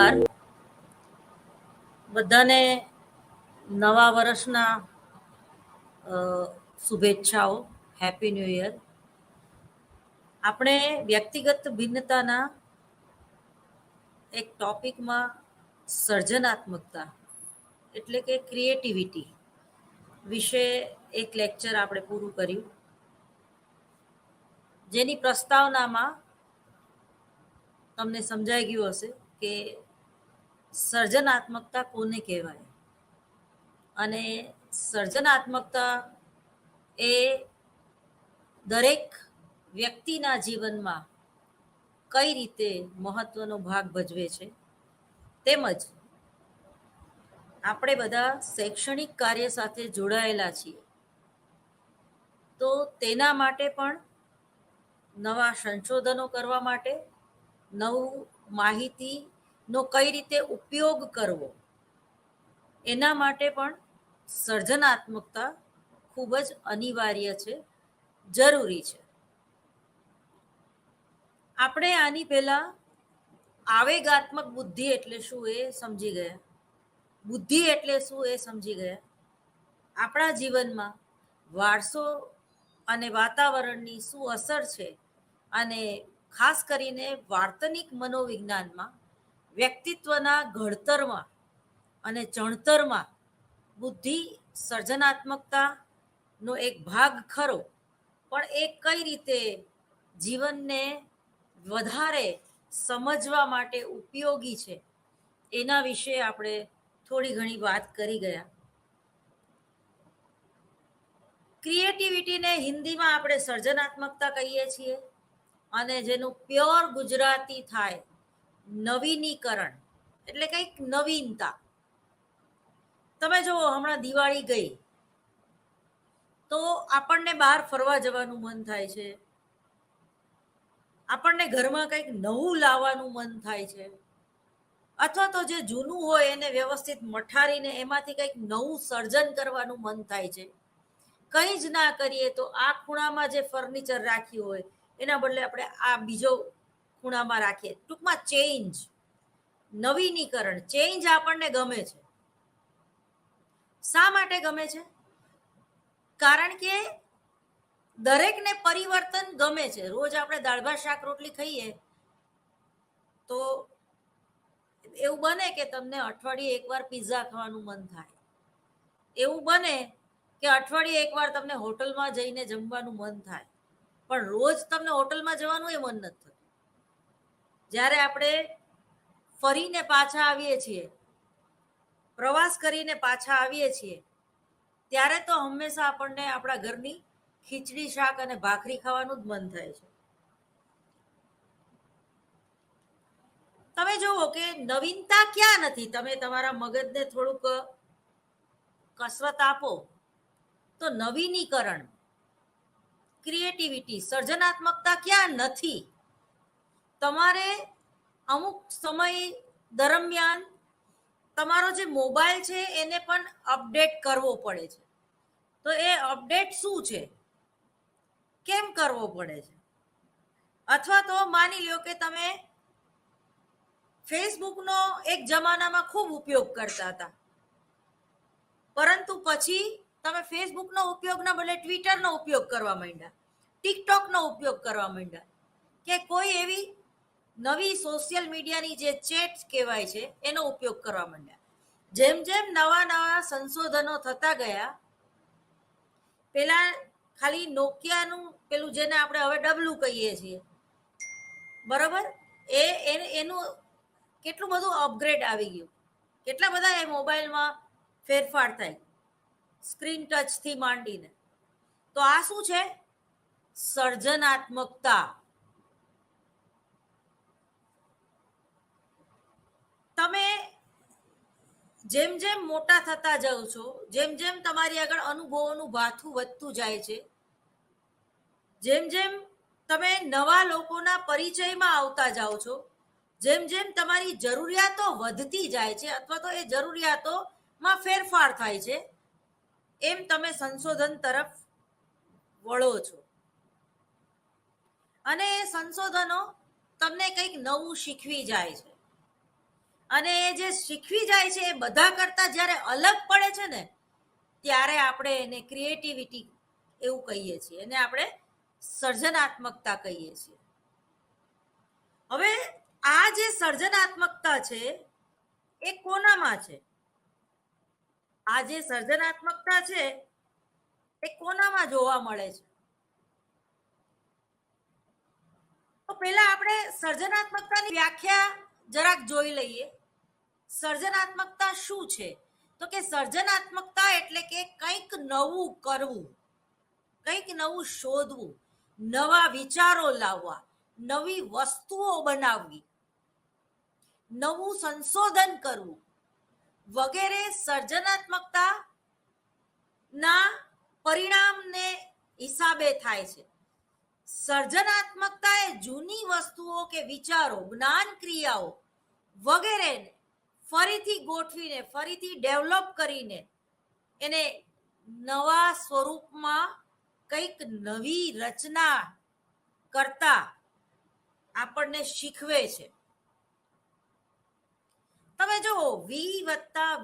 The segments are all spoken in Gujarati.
નમસ્કાર. બધાને નવા વર્ષના શુભેચ્છાઓ. Happy new year. આપણે વ્યક્તિગત ભિન્નતાના એક ટોપિકમાં સર્જનાત્મકતા એટલે કે ક્રિએટિવિટી વિશે એક લેક્ચર આપણે પૂરું કર્યું, જેની પ્રસ્તાવનામાં તમને સમજાઈ ગયું હશે કે સર્જનાત્મકતા કોને કહેવાય અને સર્જનાત્મકતા એ દરેક વ્યક્તિના જીવનમાં કઈ રીતે મહત્વનો ભાગ ભજવે છે, તેમજ આપણે બધા શૈક્ષણિક કાર્ય સાથે જોડાયેલા છીએ, તો તેના માટે પણ નવા સંશોધનો કરવા માટે, નવું માહિતીનો કઈ રીતે ઉપયોગ કરવો, એના માટે પણ સર્જનાત્મકતા ખૂબ જ અનિવાર્ય છે, જરૂરી છે. આપણે આની પહેલા આવેગાત્મક બુદ્ધિ એટલે શું એ સમજી ગયા, બુદ્ધિ એટલે શું એ સમજી ગયા. આપણા જીવનમાં વારસો અને વાતાવરણની શું અસર છે, અને ખાસ કરીને વાર્તનિક મનોવિજ્ઞાનમાં વ્યક્તિત્વના ઘડતરમાં અને ચણતરમાં બુદ્ધિ સર્જનાત્મકતાનો એક ભાગ ખરો, પણ એ કઈ રીતે જીવનને વધારે સમજવા માટે ઉપયોગી છે, એના વિશે આપણે થોડી ઘણી વાત કરી ગયા. ક્રિએટિવિટીને હિન્દીમાં આપણે સર્જનાત્મકતા કહીએ છીએ, અને જેનું પ્યોર ગુજરાતી થાય નવીનીકરણ, એટલે કંઈક નવીનતા. તમે જુઓ, હમણાં દિવાળી ગઈ તો આપણને બહાર ફરવા જવાનું મન થાય છે, આપણને ઘરમાં કંઈક નવું લાવવાનું મન થાય છે, અથવા તો જે જૂનું હોય એને વ્યવસ્થિત મઠારીને એમાંથી કંઈક નવું સર્જન કરવાનું મન થાય છે. કંઈ જ ના કરીએ તો આ ખૂણામાં જે ફર્નિચર રાખ્યું હોય એના બદલે આપણે આ બીજો ખૂણામાં રાખીએ. ટૂંકમાં ચેન્જ, નવીનીકરણ, ચેન્જ આપણને ગમે છે. શા માટે ગમે છે? કારણ કે દરેકને પરિવર્તન ગમે છે. રોજ આપણે દાળ ભાત શાક રોટલી ખાઈએ તો એવું બને કે તમને અઠવાડિયે એકવાર પિઝા ખાવાનું મન થાય, એવું બને કે અઠવાડિયે એકવાર તમને હોટલમાં જઈને જમવાનું મન થાય, પણ રોજ તમને હોટલમાં જવાનું એ મન નથી થતું. જ્યારે આપણે ફરીને પાછા આવીએ છીએ, પ્રવાસ કરીને પાછા આવીએ છીએ, ત્યારે તો હંમેશા આપણને આપણા ઘરની ખીચડી શાક અને ભાખરી ખાવાનું જ મન થાય છે. તમે જુઓ કે નવીનતા ક્યાં નથી. તમે તમારા મગજને થોડુંક કસરત આપો તો નવીનીકરણ, ક્રિએટિવિટી, સર્જનાત્મકતા ક્યાં નથી. તમારે અમુક સમય દરમિયાન તમારો જે મોબાઈલ છે એને પણ અપડેટ કરવો પડે છે. તો એ અપડેટ શું છે, કેમ કરવો પડે છે? અથવા તો માની લો કે તમે ફેસબુકનો એક જમાનામાં ખૂબ ઉપયોગ કરતા હતા, પરંતુ પછી તમે ફેસબુકનો ઉપયોગના બદલે ટ્વિટરનો ઉપયોગ કરવા માંડ્યા, ટિકટોકનો ઉપયોગ કરવા માંડ્યા, કે કોઈ એવી નવી સોશિયલ મીડિયાની જે ચેટ કહેવાય છે એનો ઉપયોગ કરવા માંડ્યા. જેમ જેમ નવા નવા સંશોધનો થતા ગયા, પેલા ખાલી નોકિયાનું પેલું જેને આપણે હવે ડબલું કહીએ છીએ, બરોબર, એનું કેટલું બધું અપગ્રેડ આવી ગયું, કેટલા બધા એ મોબાઈલમાં ફેરફાર થાય, સ્ક્રીન ટચથી માંડીને. તો આ શું છે? સર્જનાત્મકતા. તમે જેમ જેમ મોટા થતા જાઓ છો, જેમ જેમ તમારી આગળ અનુભવોનું ભાથું વધતું જાય છે, જેમ જેમ તમે નવા લોકોના પરિચયમાં આવતા જાઓ છો, જેમ જેમ તમારી જરૂરિયાતો વધતી જાય છે, અથવા તો એ જરૂરિયાતોમાં ફેરફાર થાય છે, એમ તમે સંશોધન તરફ વળો છો. અને એ સંશોધનો તમને કંઈક નવું શીખવી જાય છે. અને એ જે શીખવી જાય છે એ બધા કરતા જ્યારે અલગ પડે છે ને ત્યારે આપણે એને ક્રિએટિવિટી એવું કહીએ છીએ, એને આપણે સર્જનાત્મકતા કહીએ છીએ. હવે આ જે સર્જનાત્મકતા છે એ કોનામાં છે? આ જે સર્જનાત્મકતા છે એ કોનામાં જોવા મળે છે? તો પહેલા આપણે સર્જનાત્મકતાની વ્યાખ્યા જરાક જોઈ લઈએ. સર્જનાત્મકતા શું છે? તો કે સર્જનાત્મકતા એટલે કે કંઈક નવું કરવું, કંઈક નવું શોધવું, નવા વિચારો લાવવા, નવી વસ્તુઓ બનાવવી, નવું સંશોધન કરવું વગેરે સર્જનાત્મકતા ના પરિણામને હિસાબે થાય છે. સર્જનાત્મકતા એ જૂની વસ્તુઓ કે વિચારો, જ્ઞાન ક્રિયાઓ વગેરેને ફરીથી ગોઠવીને, ફરીથી ડેવલપ કરીને એને નવા સ્વરૂપમાં કંઈક નવી રચના કરતા આપણને શીખવે છે. તમે જુઓ,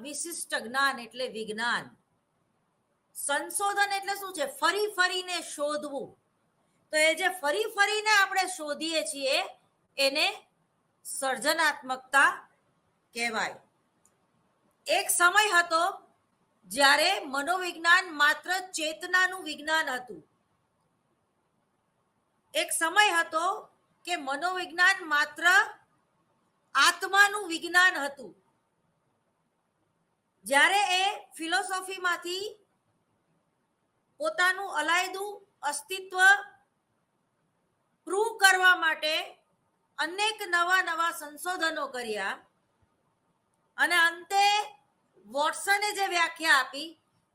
વિશિષ્ટ જ્ઞાન એટલે વિજ્ઞાન. સંશોધન એટલે શું છે? ફરી ફરીને શોધવું. તો એ જે ફરી ફરીને આપણે શોધીએ છીએ એને સર્જનાત્મકતા કહેવાય. એક સમય હતો જ્યારે મનોવિજ્ઞાન માત્ર ચેતનાનું વિજ્ઞાન હતું. એક સમય હતો કે મનોવિજ્ઞાન માત્ર આત્માનું વિજ્ઞાન હતું. જ્યારે એ ફિલોસોફીમાંથી પોતાનું અલાયદું અસ્તિત્વ પ્રૂવ કરવા માટે અનેક નવા નવા સંશોધનો કર્યા અને અંતે વોટસને જે વ્યાખ્યા આપી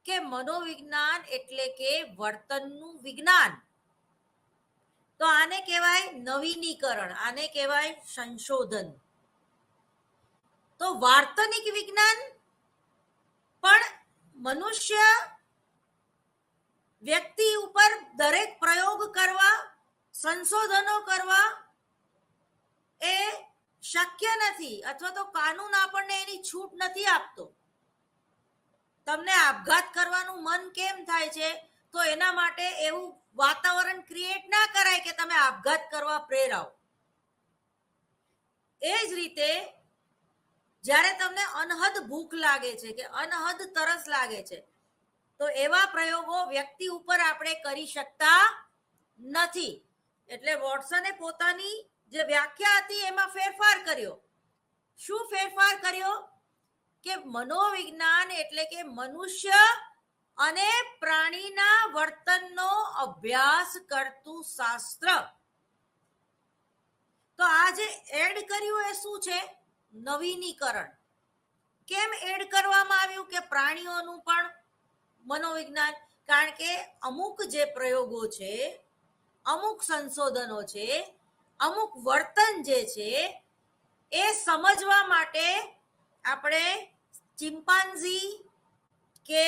કે મનોવિજ્ઞાન એટલે કે વર્તનનું વિજ્ઞાન, તો આને કહેવાય નવીનીકરણ, આને કહેવાય સંશોધન. તો વાર્તનિક વિજ્ઞાન પણ મનુષ્ય વ્યક્તિ ઉપર દરેક પ્રયોગ કરવા, સંશોધનો કરવા એ શક્ય નથી, અથવા તો કાનૂન આપણને એની છૂટ નથી આપતો. તમને આપઘાત કરવાનું મન કેમ થાય છે? તો એના માટે એવું વાતાવરણ ક્રિએટ ના કરાય કે તમે આપઘાત કરવા પ્રેરાવ. એ જ રીતે જ્યારે તમને અનહદ ભૂખ લાગે છે કે અનહદ તરસ લાગે છે, તો એવા પ્રયોગો વ્યક્તિ ઉપર આપણે કરી શકતા નથી. એટલે વોટસને પોતાની જે વ્યાખ્યા હતી એમાં ફેરફાર કર્યો. શું ફેરફાર કર્યો? કે મનોવિજ્ઞાન એટલે કે મનુષ્ય અને પ્રાણીના વર્તનનો અભ્યાસ કરતું શાસ્ત્ર. તો આ જે એડ કર્યું એ શું છે? નવીનીકરણ. કેમ એડ કરવામાં આવ્યું કે પ્રાણીઓનું પણ મનોવિજ્ઞાન? કારણ કે અમુક જે પ્રયોગો છે, અમુક સંશોધનો છે, અમુક વર્તન જે છે એ સમજવા માટે આપણે ચિમ્પાન્ઝી કે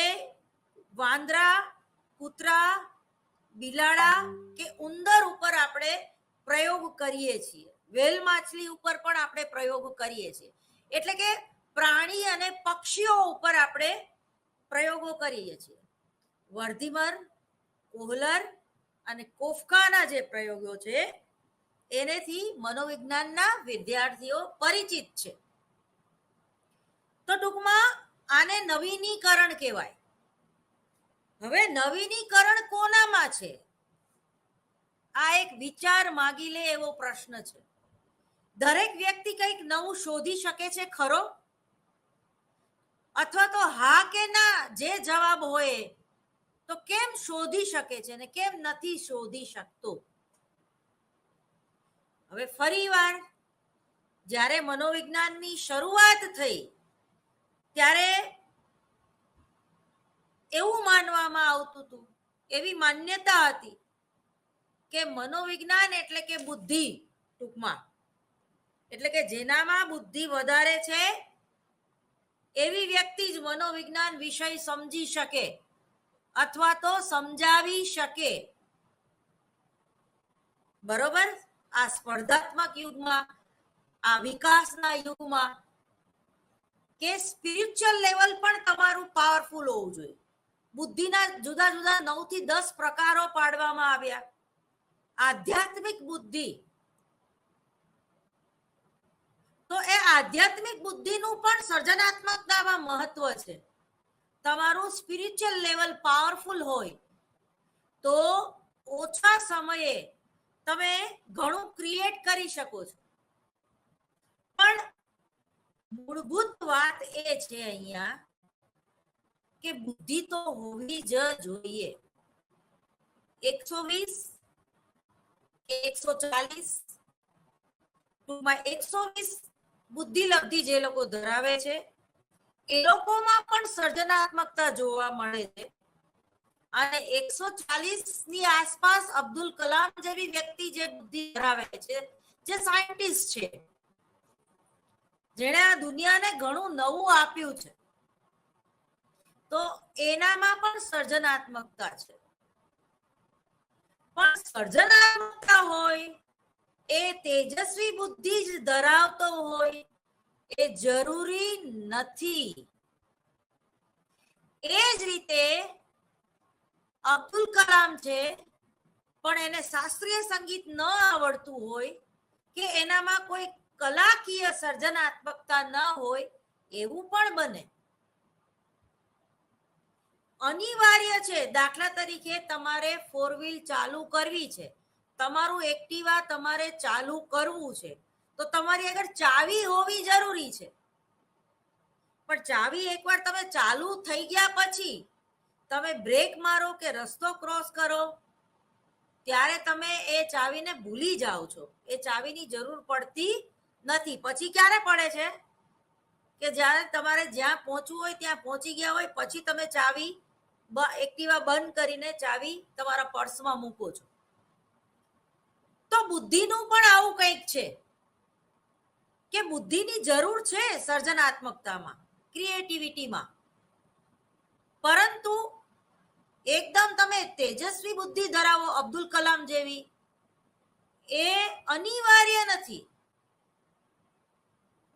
વાંદરા, કૂતરા, બિલાડા કે ઉંદર ઉપર આપણે પ્રયોગ કરીએ છીએ. વેલ માછલી ઉપર પણ આપણે પ્રયોગ કરીએ છીએ. એટલે કે પ્રાણી અને પક્ષીઓ ઉપર આપણે પ્રયોગો કરીએ છીએ. વર્ધીમર, કોહલર અને કોફકાના જે પ્રયોગો છે એનેથી મનોવિજ્ઞાનના વિદ્યાર્થીઓ પરિચિત છે. તો ટૂંકમાં આને નવીનીકરણ કહેવાય. હવે નવીનીકરણ કોનામાં છે? આ એક વિચાર માગી લે એવો પ્રશ્ન છે. દરેક વ્યક્તિ કંઈક નવું શોધી શકે છે ખરો? અથવા તો હા કે ના જે જવાબ હોય તો કેમ શોધી શકે છે ને કેમ નથી શોધી શકતો? હવે ફરીવાર જ્યારે મનોવિજ્ઞાનની શરૂઆત થઈ ત્યારે એવું માનવામાં આવતું હતું, એવી માન્યતા હતી કે મનોવિજ્ઞાન એટલે કે બુદ્ધિ, ટૂંકમાં એટલે કે જેનામાં બુદ્ધિ વધારે છે એવી વ્યક્તિ જ મનોવિજ્ઞાન વિષય સમજી શકે અથવા તો સમજાવી શકે. બરોબર? આ સ્પર્ધાત્મક યુગમાં, આ વિકાસના યુગમાં કે સ્પિરિચ્યુઅલ લેવલ પણ તમારું પાવરફુલ હોવું જોઈએ. બુદ્ધિના જુદા જુદા 9 થી 10 પ્રકારો પાડવામાં આવ્યા. આધ્યાત્મિક બુદ્ધિ, તો એ આધ્યાત્મિક બુદ્ધિનું પણ સર્જનાત્મકતામાં મહત્વ છે. તમારું સ્પિરિચ્યુઅલ લેવલ પાવરફુલ હોય તો ઓછા સમયે તમે ઘણું ક્રિએટ કરી શકો છો. પણ મૂળભૂત વાત એ છે અહીંયા કે બુદ્ધિ તો હોવી જ જોઈએ. 120 140 ટૂંકમાં 120 બુદ્ધિ લબ્ધિ જે લોકો ધરાવે છે એ લોકોમાં પણ સર્જનાત્મકતા જોવા મળે છે. અને 140 ની આસપાસ અબ્દુલ કલામ જેવી વ્યક્તિ જે બુદ્ધિ ધરાવે છે, જે સાયન્ટિસ્ટ છે, જેણે આ દુનિયાને ઘણું નવું આપ્યું છે, તો એનામાં પણ સર્જનાત્મકતા છે. પણ સર્જનાત્મકતા હોય એ તેજસ્વી બુદ્ધિ જ ધરાવતો હોય એ જરૂરી નથી. એ જ રીતે અબ્દુલ કલામ છે, પણ એને શાસ્ત્રીય સંગીત ન આવડતું હોય કે એનામાં કોઈ કલાકીય સર્જનાત્મકતા ન હોય એવું પણ બને. અનિવાર્ય છે. દાખલા તરીકે તમારે 4 વ્હીલ ચાલુ કરવી છે, તમારું એક્ટિવા તમારે ચાલુ કરવું છે, તો તમારી આગળ ચાવી હોવી જરૂરી છે. પણ ચાવી એકવાર તમે ચાલુ થઈ ગયા પછી તમે બ્રેક મારો કે રસ્તો ક્રોસ કરો ત્યારે તમે એ ચાવીને ભૂલી જાઓ છો. એ ચાવીની જરૂર પડતી નથી. પછી ક્યારે પડે છે કે જ્યારે તમારે જ્યાં પહોંચવું હોય ત્યાં પહોંચી ગયા હોય પછી તમે ચાવી એક્ટિવા બંધ કરીને ચાવી તમારા પર્સમાં મૂકો છો. તો બુદ્ધિનું પણ આવું કંઈક છે કે બુદ્ધિની જરૂર છે સર્જનાત્મકતામાં, ક્રિએટિવિટીમાં. પરંતુ એકદમ તમે તેજસ્વી બુદ્ધિ ધરાવો અબ્દુલ કલામ જેવી, એ અનિવાર્ય નથી.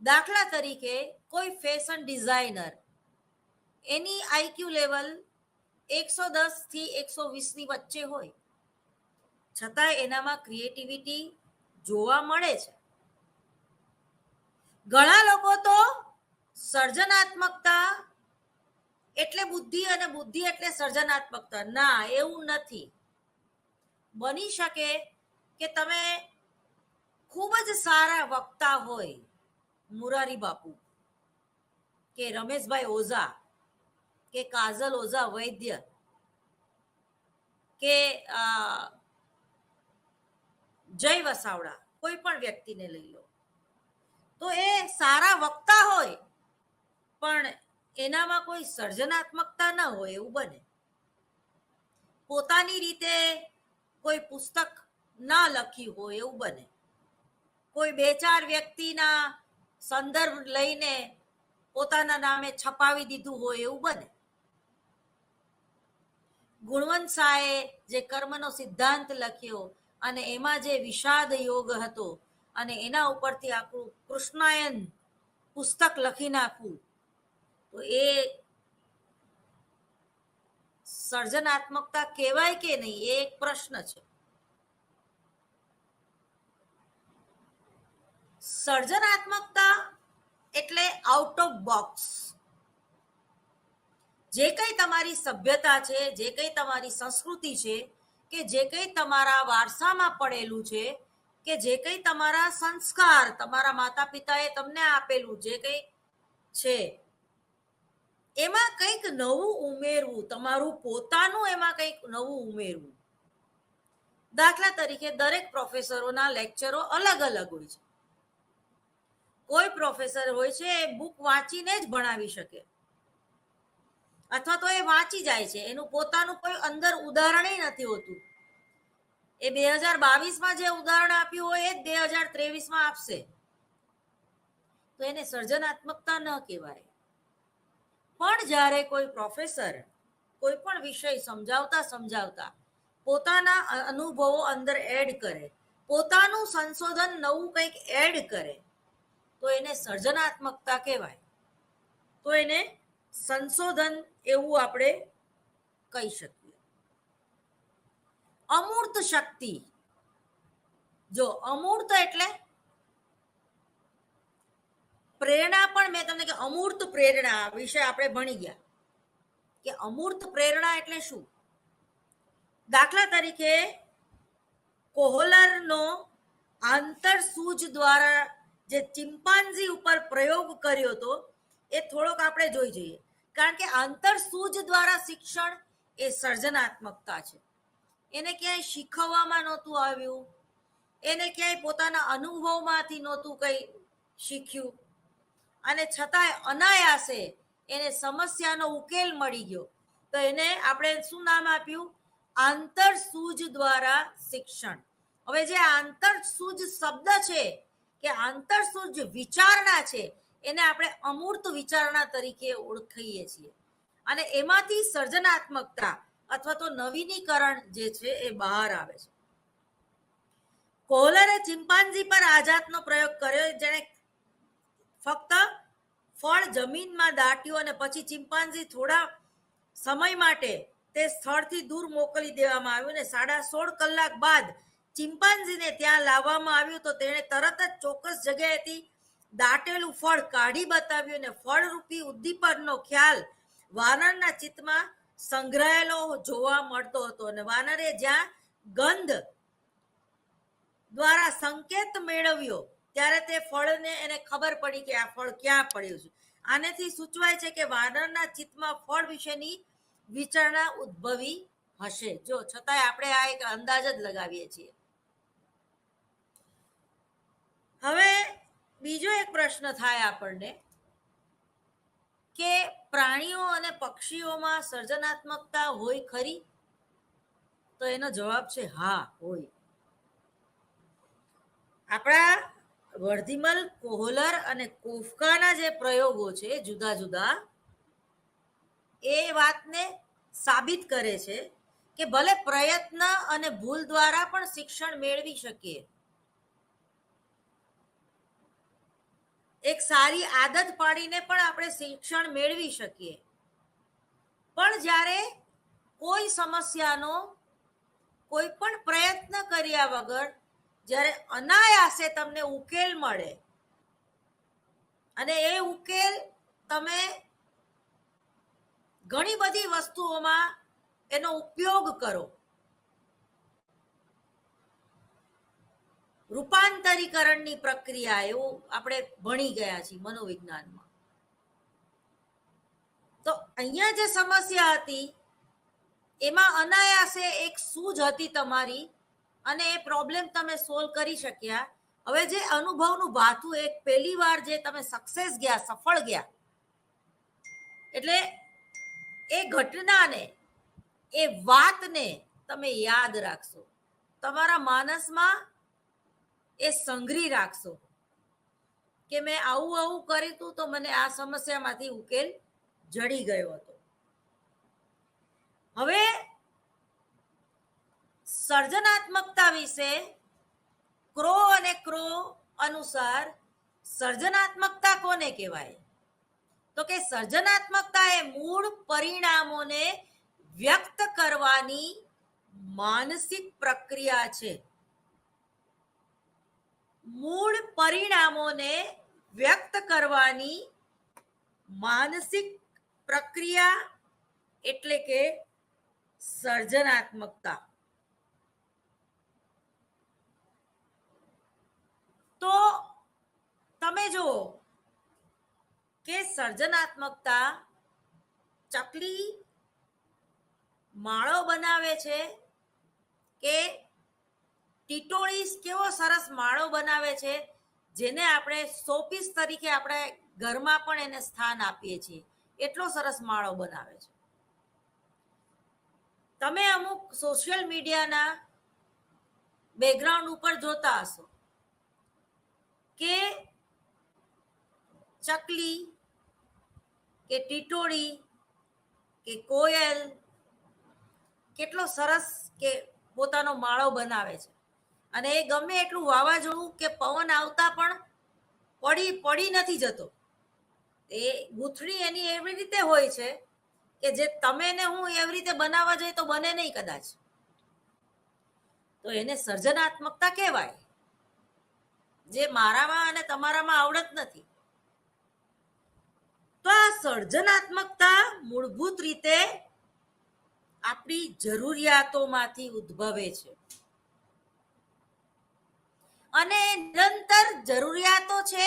દાખલા તરીકે કોઈ ફેશન ડિઝાઇનર, એની આઈક્યુ લેવલ 110 થી 120 ની વચ્ચે હોય, છતાં એનામાં ક્રિએટિવિટી જોવા મળે છે. ઘણા લોકો તો સર્જનાત્મકતા એટલે બુદ્ધિ અને બુદ્ધિ એટલે સર્જનાત્મકતા, ના, એવું નથી. બની શકે કે તમે ખૂબ જ સારા વક્તા હોય, મુરારી બાપુ કે રમેશભાઈ ઓઝા કે કાજલ ઓઝા વૈદ્ય કે જય વસાવડા, કોઈ પણ વ્યક્તિને લઈ લો, તો એ સારા વક્તા હોય પણ એનામાં કોઈ સર્જનાત્મકતા ન હોય એવું બને. પોતાની રીતે કોઈ પુસ્તક ના લખ્યું હોય એવું બને. કોઈ 2-4 વ્યક્તિના સંદર્ભ લઈને પોતાના નામે છપાવી દીધું હોય એવું બને. ગુણવંત શાહે જે કર્મનો સિદ્ધાંત લખ્યો અને એમાં જે વિષાદ યોગ હતો અને એના ઉપરથી આખું કૃષ્ણાયન પુસ્તક લખી નાખવું, તો એ સર્જનાત્મકતા કહેવાય કે નહીં એ એક પ્રશ્ન છે. સર્જનાત્મકતા એટલે આઉટ ઓફ બોક્સ. જે કંઈ તમારી સભ્યતા છે, જે કંઈ તમારી સંસ્કૃતિ છે, કે જે કંઈ તમારા વારસામાં પડેલું છે, કે જે કંઈ તમારા સંસ્કાર તમારા માતા પિતાએ તમને આપેલું જે કંઈ છે, એમાં કંઈક નવું ઉમેરવું, તમારું પોતાનું એમાં કંઈક નવું ઉમેરવું. દાખલા તરીકે દરેક પ્રોફેસરોના લેક્ચરો અલગ અલગ હોય છે. કોઈ પ્રોફેસર હોય છે એ બુક વાંચીને જ ભણાવી શકે, અથવા તો એ વાંચી જાય છે, એનું પોતાનું કોઈ અંદર ઉદાહરણ નથી હોતું. એ 2022માં જે ઉદાહરણ આપ્યું હોય એ 2023માં આપશે, તો એને સર્જનાત્મકતા ન કહેવાય. પણ જ્યારે કોઈ પ્રોફેસર કોઈ પણ વિષય સમજાવતા પોતાના અનુભવો અંદર એડ કરે, પોતાનું સંશોધન નવું કંઈક એડ કરે, તો એને સર્જનાત્મકતા કહેવાય. તો એને સંશોધન એવું આપણે કહી શકીએ. અમૂર્ત શક્તિ, જો અમૂર્ત એટલે પ્રેરણા, પણ મેં તમને કે અમૂર્ત પ્રેરણા વિશે આપણે ભણી ગયા કે અમૂર્ત પ્રેરણા એટલે શું. દાખલા તરીકે કોહલરનો આંતરસૂજ દ્વારા જે ચિમ્પાન્ઝી ઉપર પ્રયોગ કર્યો હતો એ થોડોક આપણે જોઈ જઈએ. કારણ કે આંતરસૂજ દ્વારા શિક્ષણ એ સર્જનાત્મકતા છે. એને ક્યાંય શીખવવામાં નહોતું આવ્યું, એને ક્યાંય પોતાના અનુભવમાંથી નહોતું કંઈ શીખ્યું, અને છતાંય અનાયાસે એને સમસ્યાનો ઉકેલ મળી ગયો. તો એને આપણે શું નામ આપ્યું? આંતરસૂજ દ્વારા શિક્ષણ. હવે જે આંતરસૂજ શબ્દ છે કે આંતરસૂજ વિચારણા છે, એને આપણે અમૂર્ત વિચારણા તરીકે ઓળખીએ છીએ. અને એમાંથી સર્જનાત્મકતા અથવા તો નવીનીકરણ જે છે એ બહાર આવે છે. કોહલરે ચિમ્પાન્ઝી પર આ જાતનો પ્રયોગ કર્યો, જેને ફક્ત ફળ જમીનમાં દાટ્યું અને પછી ચિમ્પાન્ઝી થોડા સમય માટે તે સ્થળથી દૂર મોકલી દેવામાં આવ્યું ને 16.5 કલાક બાદ ચિમ્પાન્ઝીને ત્યાં લાવવામાં આવ્યું તો તેણે તરત જ ચોક્કસ જગ્યાએથી દાટેલું ફળ કાઢી બતાવ્યું અને ફળરૂપી ઉદ્દીપનનો ખ્યાલ વાનરના ચિત્તમાં સંગ્રહાયેલો જોવા મળતો હતો. અને વાનરે જ્યાં ગંધ દ્વારા સંકેત મેળવ્યો ત્યારે તે ફળને એને ખબર પડી કે આ ફળ ક્યાં પડ્યું છે. આનેથી સૂચવાય છે કે વાનરના ચિત્તમાં ફળ વિશેની વિચારણા ઉદ્ભવી હશે. જો છતાંય આપણે આ એક અંદાજ જ લગાવીએ છીએ. હવે બીજો એક પ્રશ્ન થાય આપણને કે પ્રાણીઓ અને પક્ષીઓમાં સર્જનાત્મકતા હોય ખરી? તો એનો જવાબ છે હા, હોય. આપણા વર્ધીમલ, કોહલર અને કોફકાના જે પ્રયોગો છે જુદા જુદા, એ વાતને સાબિત કરે છે કે ભલે પ્રયત્ન અને ભૂલ દ્વારા પણ શિક્ષણ મેળવી શકીએ. એક સારી આદત પાડીને પણ આપણે શિક્ષણ મેળવી શકીએ. પણ જ્યારે કોઈ સમસ્યાનો કોઈ પણ પ્રયત્ન કર્યા વગર જ્યારે અનાયાસે તમને ઉકેલ મળે અને એ ઉકેલ તમે ઘણી બધી વસ્તુઓમાં એનો ઉપયોગ કરો, રૂપાંતરીકરણની પ્રક્રિયા, એવું આપણે ભણી ગયા છીએ મનોવિજ્ઞાનમાં. તો અહીંયા જે સમસ્યા હતી એમાં અનાયાસે એક સૂઝ હતી તમારી અને એ પ્રોબ્લેમ તમે સોલ્વ કરી શક્યા. હવે જે અનુભવનું ભાથું, એક પહેલી વાર જે તમે સક્સેસ ગયા, સફળ ગયા, એટલે એ ઘટનાને, એ વાતને તમે યાદ રાખશો, તમારા માનસમાં એ સંઘરી રાખશો કે મેં આવું આવું કર્યું હતું તો મને આ સમસ્યામાંથી ઉકેલ જડી ગયો હતો. હવે સર્જનાત્મકતા વિશે ક્રો અને ક્રો અનુસાર સર્જનાત્મકતા કોને કહેવાય? તો કે સર્જનાત્મકતા એ મૂળ પરિણામોને વ્યક્ત કરવાની માનસિક પ્રક્રિયા છે. મૂળ પરિણામોને વ્યક્ત કરવાની માનસિક પ્રક્રિયા એટલે કે સર્જનાત્મકતા. તો તમે જુઓ કે સર્જનાત્મકતા ચકલી માળો બનાવે છે કે ટીટોળી કેવો સરસ માળો બનાવે છે, જેને આપણે શોપીસ તરીકે આપણે ઘરમાં પણ એને સ્થાન આપીએ છીએ. એટલો સરસ માળો બનાવે છે. તમે અમુક સોશિયલ મીડિયાના બેકગ્રાઉન્ડ ઉપર જોતા હશો કે ચકલી કે ટીટોળી કે કોયલ કેટલો સરસ કે પોતાનો માળો બનાવે છે. અને એ ગમે એટલું વાવાઝોડું કે પવન આવતા પણ પડી નથી જતો. એ ગૂંથણી એની એવી રીતે હોય છે કે જે તમે ને હું એવી રીતે બનાવવા જઈએ તો બને નહીં કદાચ. તો એને સર્જનાત્મકતા કહેવાય, જે મારામાં અને તમારામાં આવડત નથી. તો આ સર્જનાત્મકતા મૂળભૂત રીતે આપણી જરૂરિયાતોમાંથી ઉદ્ભવે છે, અને નિરંતર જરૂરિયાતો છે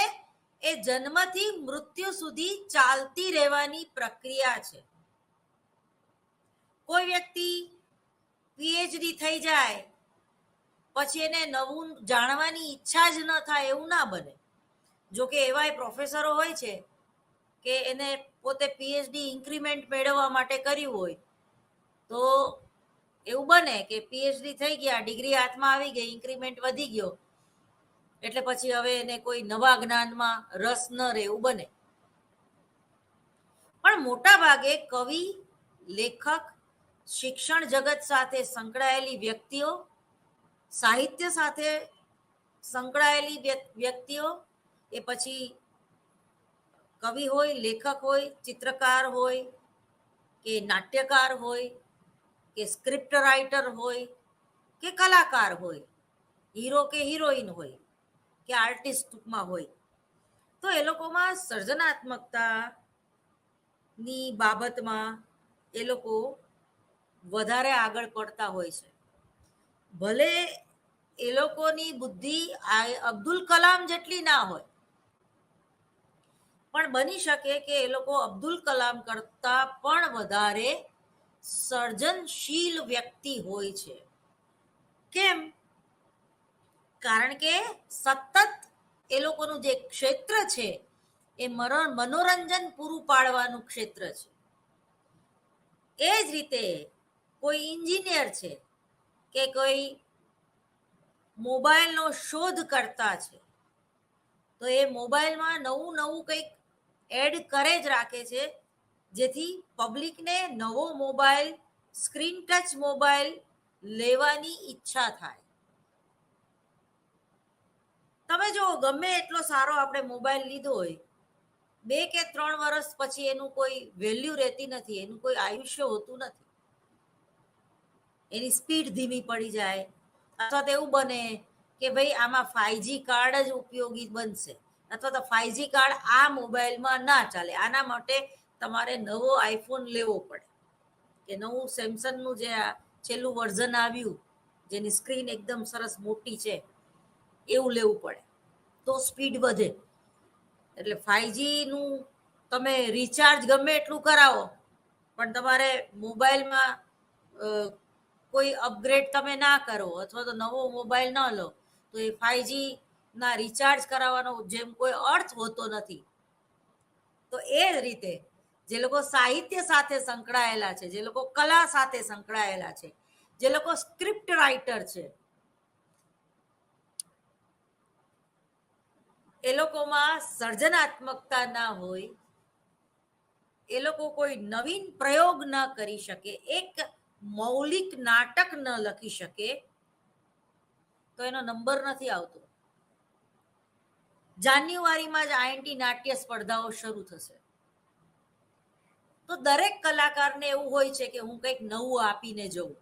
એ જન્મથી મૃત્યુ સુધી ચાલતી રહેવાની પ્રક્રિયા છે. કોઈ વ્યક્તિ પીએચડી થઈ જાય પછી એને નવું જાણવાની ઈચ્છા જ ન થાય એવું ના બને. જોકે એવા પ્રોફેસરો હોય છે કે એને પોતે પીએચડી ઇન્ક્રીમેન્ટ મેળવવા માટે કર્યું હોય, તો એવું બને કે પીએચડી થઈ ગયા, ડિગ્રી હાથમાં આવી ગઈ, ઇન્ક્રીમેન્ટ વધી ગયો, એટલે પછી હવે એને કોઈ નવા જ્ઞાનમાં રસ ન રહે એવું બને. પણ મોટા ભાગે કવિ, લેખક, શિક્ષણ જગત સાથે સંકળાયેલી વ્યક્તિઓ, સાહિત્ય સાથે સંકળાયેલી વ્યક્તિઓ, એ પછી કવિ હોય, લેખક હોય, ચિત્રકાર હોય કે નાટ્યકાર હોય કે સ્ક્રિપ્ટ રાઇટર હોય કે કલાકાર હોય, હીરો કે હિરોઈન હોય કે આર્ટિસ્ટ ટૂંકમાં હોય, તો એ લોકોમાં સર્જનાત્મકતાની બાબતમાં એ લોકો વધારે આગળ પડતા હોય છે. ભલે એ લોકોની બુદ્ધિ અબ્દુલ કલામ જેટલી ના હોય, પણ બની શકે કે એ લોકો અબ્દુલ કલામ કરતા પણ વધારે સર્જનશીલ વ્યક્તિ હોય છે. કેમ? કારણ કે સતત એ લોકોનું જે ક્ષેત્ર છે એ મનોરંજન પૂરું પાડવાનું ક્ષેત્ર છે. એ જ રીતે કોઈ એન્જિનિયર છે કે કોઈ મોબાઈલનો શોધ કરતા છે, તો એ મોબાઈલમાં નવું નવું કંઈક એડ કરે જ રાખે છે, જેથી પબ્લિકને નવો મોબાઈલ, સ્ક્રીન ટચ મોબાઈલ લેવાની ઈચ્છા થાય. તમે જો ગમે એટલો સારો આપણે મોબાઈલ લીધો હોય, 2 કે 3 વર્ષ પછી એનું કોઈ વેલ્યુ રહેતી નથી, એનું કોઈ આયુષ્ય હોતું નથી. એની સ્પીડ ધીમી પડી જાય, અથવા તો એવું બને કે ભાઈ આમાં 5G કાર્ડ જ ઉપયોગી બનશે, અથવા તો 5G કાર્ડ આ મોબાઈલમાં ના ચાલે, આના માટે તમારે નવો આઈફોન લેવો પડે, કે નવું સેમસંગનું જે છેલ્લું વર્ઝન આવ્યું જેની સ્ક્રીન એકદમ સરસ મોટી છે એવું લેવું પડે, તો સ્પીડ વધે. એટલે 5G નું તમે રિચાર્જ ગમે એટલું કરાવો, પણ તમારે મોબાઈલમાં કોઈ અપગ્રેડ તમે ના કરો અથવા તો નવો મોબાઈલ ન લો, તો એ 5G ના રિચાર્જ કરાવવાનો જેમ કોઈ અર્થ હોતો નથી. તો એ રીતે જે લોકો સાહિત્ય સાથે સંકળાયેલા છે, જે લોકો કલા સાથે સંકળાયેલા છે, જે લોકો સ્ક્રિપ્ટ રાઇટર છે, એ લોકોમાં સર્જનાત્મકતા ના હોય, એ લોકો કોઈ નવીન પ્રયોગ ન કરી શકે, એક મૌલિક નાટક ન લખી શકે, તો એનો નંબર નથી આવતો. જાન્યુઆરીમાં જ INT નાટ્ય સ્પર્ધાઓ શરૂ થશે, તો દરેક કલાકારને એવું હોય છે કે હું કંઈક નવું આપીને જઉં.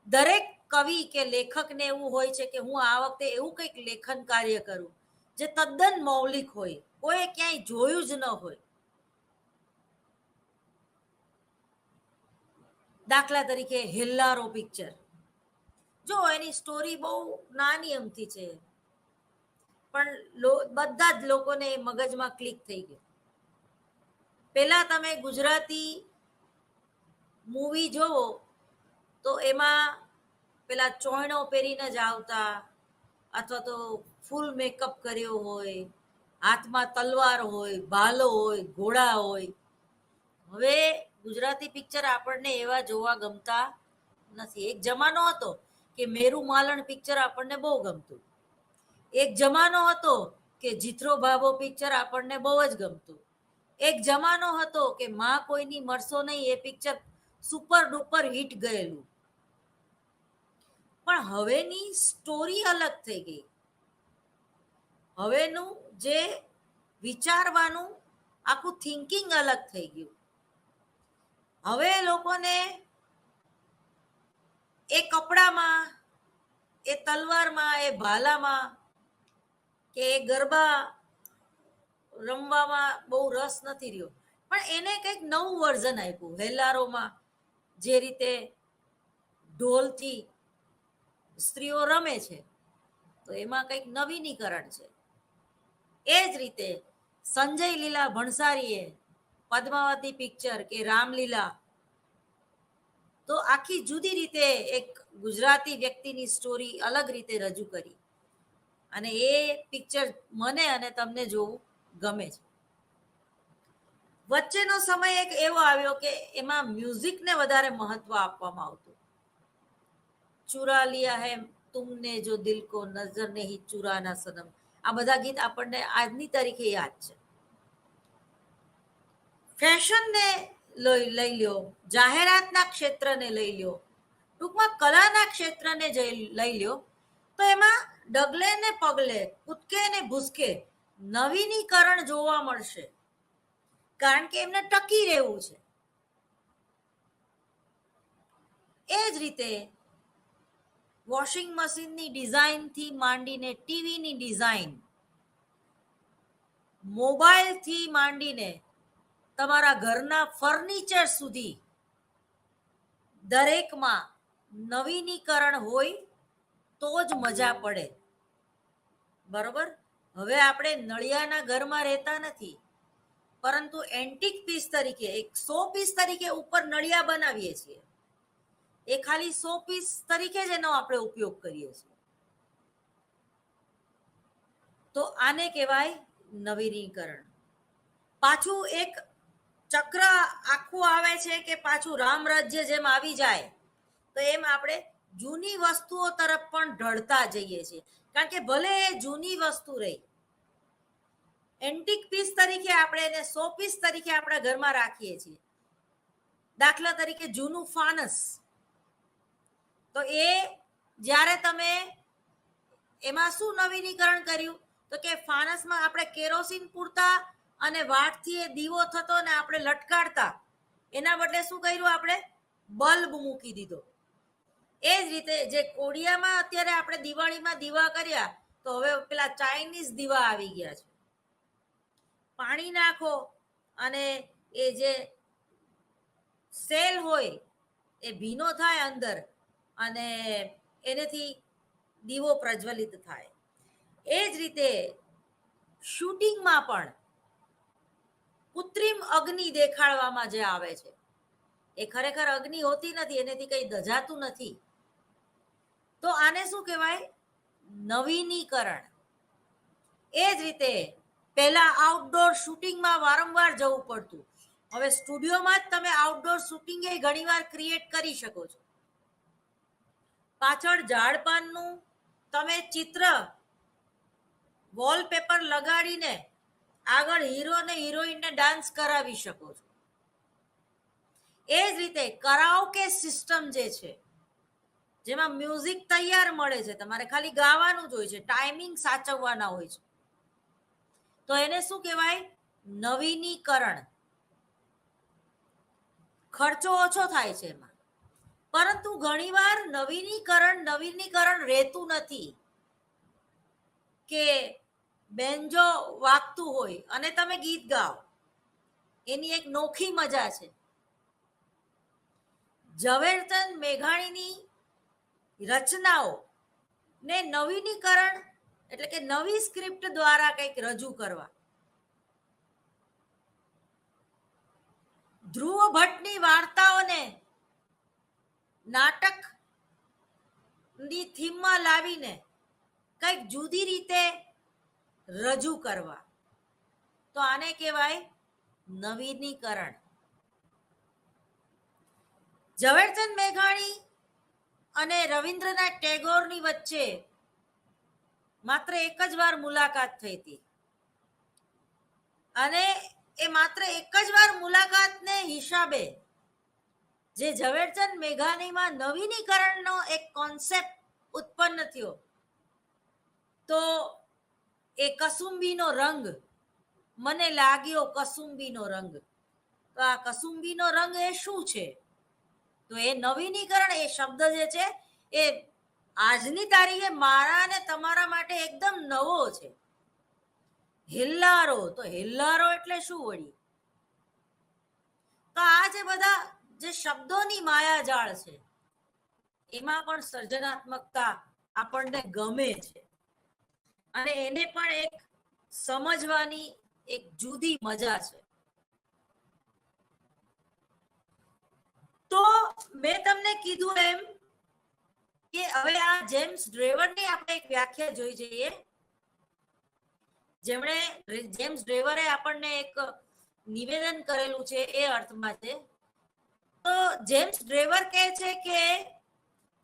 દરેક કવિ કે લેખકને એવું હોય છે કે હું આ વખતે એવું કંઈક લેખન કાર્ય કરું જે તદ્દન મૌલિક હોય, કોઈ ક્યાંય જોયું જ ન હોય. દાખલા તરીકે હેલ્લારો પિક્ચર જો, એની સ્ટોરી બહુ નાની અમથી છે, પણ બધા જ લોકોને મગજમાં ક્લિક થઈ ગયું. પેલા તમે ગુજરાતી મૂવી જોવો તો એમાં પેલા ચોયણો પહેરીને જ આવતા, અથવા તો ફૂલ મેકઅપ કર્યો હોય, હાથમાં તલવાર હોય, ભાલો હોય, ઘોડા હોય. હવે ગુજરાતી પિક્ચર આપણને એવા જોવા ગમતા નથી. એક જમાનો હતો કે મેરુ માલણ પિક્ચર આપણને બહુ ગમતું. એક જમાનો હતો કે જીથરો ભાભો પિક્ચર આપણને બહુ જ ગમતું. એક જમાનો હતો કે માં કોઈની મરસો નહીં એ પિક્ચર સુપર ડુપર હિટ ગયેલું. પણ હવેની સ્ટોરી અલગ થઈ ગઈ. હવેનું જે વિચારવાનું આખું થિંકિંગ અલગ થઈ ગયું. હવે લોકોને એ કપડામાં, એ તલવારમાં, એ ભાલામાં કે એ ગરબા રમવામાં બહુ રસ નથી રહ્યો, પણ એને કંઈક નવું વર્ઝન આપ્યું. હેલ્લારોમાં જે રીતે ઢોલથી સ્ત્રીઓ રમે છે, તો એમાં કંઈક નવીનીકરણ છે. એ જ રીતે સંજય લીલા ભણસારીએ પદ્માવતી પિક્ચર કે રામલીલા, તો આખી જુદી રીતે એક ગુજરાતી વ્યક્તિની સ્ટોરી અલગ રીતે રજૂ કરી, અને એ પિક્ચર મને અને તમને જોવું ગમે છે. વચ્ચેનો સમય એક એવો આવ્યો કે એમાં મ્યુઝિકને વધારે મહત્વ આપવામાં આવતું. ચુરા લિયા હે તુમને જો દિલ કો, નજર નહીં ચુરાના સનમ, આ બધા ગીત આપણને આજની તારીખે યાદ છે. ફેશનને લઈ લ્યો, જાહેરાતના ક્ષેત્રને લઈ લ્યો, ટૂંકમાં કલાના ક્ષેત્રને લઈ લ્યો, તો એમાં ડગલે ને પગલે, કૂદકે ને ભૂસકે નવીનીકરણ જોવા મળશે, કારણ કે એમને ટકી રહેવું છે. એ જ રીતે વોશિંગ મશીનની ડિઝાઇનથી માંડીને ટીવીની ડિઝાઇન, મોબાઈલથી માંડીને તમારા ઘરના ફર્નિચર સુધી દરેકમાં નવીનીકરણ હોય તો જ મજા પડે. બરોબર? હવે આપણે નળિયાના ઘરમાં રહેતા નથી, પરંતુ એન્ટિક પીસ તરીકે, એક 100 પીસ તરીકે ઉપર નળિયા બનાવીએ છીએ. એ ખાલી 100 પીસ તરીકે જ એનો આપણે ઉપયોગ કરીએ છીએ. તો આને કહેવાય નવીનીકરણ. પાછું એક ચક્ર આખું આવે છે કે પાછું રામ રાજ્ય જેમ આવી જાય, તો એમ આપણે જૂની વસ્તુઓ તરફ પણ ઢળતા જઈએ છીએ. કારણ કે ભલે એ જૂની વસ્તુ રહી, એન્ટિક પીસ તરીકે આપણે એને 100 પીસ તરીકે આપણા ઘરમાં રાખીએ છીએ. દાખલા તરીકે જૂનું ફાનસ, તો એ જ્યારે તમે એમાં શું નવીનીકરણ કર્યું, તો કે ફાનસમાં આપણે કેરોસીન પૂરતા અને વાટથી એ દીવો થતો ને આપણે લટકાડતા, એના બદલે શું કર્યું, આપણે બલ્બ મૂકી દીધો. એ જ રીતે જે કોડિયામાં અત્યારે આપણે દિવાળીમાં દીવા કર્યા, તો હવે પેલા ચાઇનીઝ દીવા આવી ગયા છે. પાણી નાખો અને એ જે સેલ હોય એ ભીનો થાય અંદર, અને એનેથી દીવો પ્રજ્વલિત થાય. એ જ રીતે શૂટિંગમાં પણ કૃત્રિમ અગ્નિ દેખાડવામાં જે આવે છે, એ ખરેખર અગ્નિ હોતી નથી, એનેથી કંઈ દજાતું નથી. તો આને શું કહેવાય? નવીનીકરણ. એ જ રીતે પહેલા આઉટડોર શૂટિંગમાં વારંવાર જવું પડતું, હવે સ્ટુડિયોમાં જ તમે આઉટડોર શૂટિંગ એ ઘણીવાર ક્રિએટ કરી શકો છો. પાછળ ઝાડપાનનું તમે ચિત્ર વોલપેપર લગાડીને આગળ હીરો ને હિરોઈનને ડાન્સ કરાવી શકો છો. એ જ રીતે કરાઓકે સિસ્ટમ જે છે, જેમાં મ્યુઝિક તૈયાર મળે છે, તમારે ખાલી ગાવાનું જ હોય છે, ટાઈમિંગ સાચવવાના હોય છે, તો એને શું કહેવાય? નવીનીકરણ. ખર્ચો ઓછો થાય છે એમાં, પરંતુ ઘણીવાર નવીનીકરણ રહેતું નથી. કે બેન્જો વાગતું હોય અને તમે ગીત ગાઓ, એની એક નોખી મજા છે. ઝવેરચંદ મેઘાણીની રચનાઓ ને નવીનીકરણ એટલે કે નવી સ્ક્રિપ્ટ દ્વારા કંઈક રજૂ કરવા. ધ્રુવ ભટ્ટની વાર્તાઓને નાટકની થીમમાં લાવીને કંઈક જુદી રીતે રજૂ કરવા, તો આને કહેવાય નવીનીકરણ. ઝવેરચંદ મેઘાણી અને રવિન્દ્રનાથ ટેગોરની વચ્ચે માત્ર એક જ વાર મુલાકાત થઈ હતી, અને એ માત્ર એક જ વાર મુલાકાતને હિસાબે જે ઝવેરચંદ મેઘાણીમાં નવીનીકરણનો એક કોન્સેપ્ટ ઉત્પન્ન થયો, તો એ કસુંબીનો રંગ મને લાગ્યો કસુંબીનો રંગ. તો આ કસુંબીનો રંગ એ શું છે? તો એ નવીનીકરણ, એ શબ્દ જે છે એ આજની તારીખે મારા અને તમારા માટે એકદમ નવો છે. હેલ્લારો, તો હેલ્લારો એટલે શું વળી? તો આ જે બધા જે શબ્દોની માયાજાળ છે એમાં પણ સર્જનાત્મકતા આપણને ગમે છે અને એને પણ એક સમજવાની એક જુદી મજા છે. તો મેં તમને કીધું એમ કે હવે આ જેમ્સ ડ્રેવરની આપણે એક વ્યાખ્યા જોઈ જઈએ, જેમણે જેમ્સ ડ્રેવરે આપણને એક નિવેદન કરેલું છે એ અર્થમાં છે. તો જેમ્સ ડ્રેવર કહે છે કે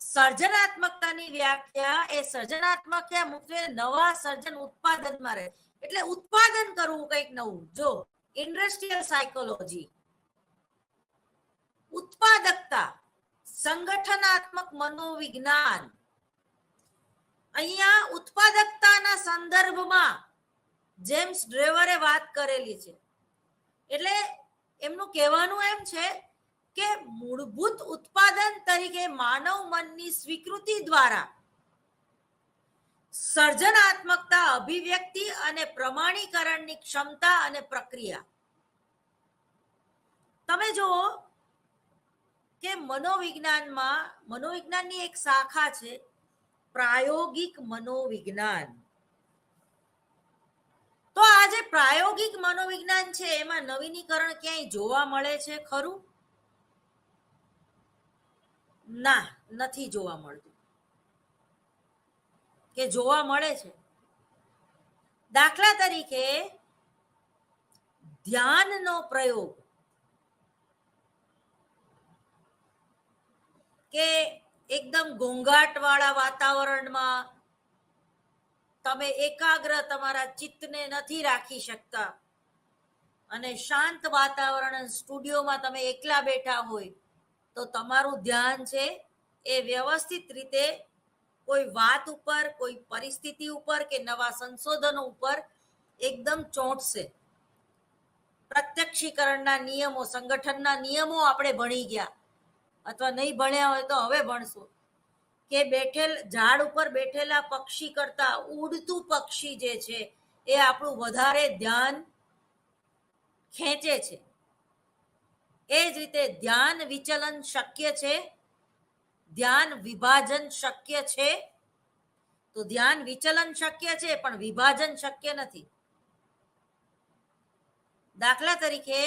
સર્જનાત્મકતાની વ્યાખ્યા એ સર્જનાત્મક મુખ્ય નવા સર્જન ઉત્પાદનમાં રહે, એટલે ઉત્પાદન કરવું કંઈક નવું. જો ઇન્ડસ્ટ્રીયલ સાયકોલોજી, ઉત્પાદકતા, સંગઠનાત્મક મનોવિજ્ઞાન, અહીંયા ઉત્પાદકતાના સંદર્ભમાં જેમ્સ ડ્રેવરે વાત કરેલી છે. એટલે એમનું કહેવાનું એમ છે કે મૂળભૂત ઉત્પાદન તરીકે માનવ મનની સ્વીકૃતિ દ્વારા સર્જનાત્મકતા, અભિવ્યક્તિ અને પ્રમાણીકરણની ક્ષમતા અને પ્રક્રિયા. તમે જુઓ કે મનોવિજ્ઞાનની એક શાખા છે પ્રાયોગિક મનોવિજ્ઞાન. તો આ જે પ્રાયોગિક મનોવિજ્ઞાન છે એમાં નવીનીકરણ ક્યાંય જોવા મળે છે ખરું? ના, નથી જોવા મળતું. કે જોવા મળે છે? દાખલા તરીકે ધ્યાનનો પ્રયોગ, કે એકદમ ઘોંઘાટવાળા વાતાવરણમાં તમે એકાગ્ર તમારા ચિત્તને નથી રાખી શકતા અને શાંત વાતાવરણ સ્ટુડિયોમાં તમે એકલા બેઠા હોય તો તમારું ધ્યાન છે એ વ્યવસ્થિત રીતે કોઈ વાત ઉપર, કોઈ પરિસ્થિતિ ઉપર કે નવા સંશોધનો ઉપર એકદમ ચોંટશે. પ્રત્યક્ષીકરણના નિયમો, સંગઠનના નિયમો આપણે ભણી ગયા અથવા નહીં ભણ્યા હોય તો હવે ભણશું કે ઝાડ ઉપર બેઠેલા પક્ષી કરતા ઉડતું પક્ષી જે છે એ આપણું વધારે ધ્યાન ખેંચે છે. એ જ રીતે ધ્યાન વિચલન શક્ય છે, ધ્યાન વિભાજન શક્ય છે. તો ધ્યાન વિચલન શક્ય છે પણ વિભાજન શક્ય નથી. દાખલા તરીકે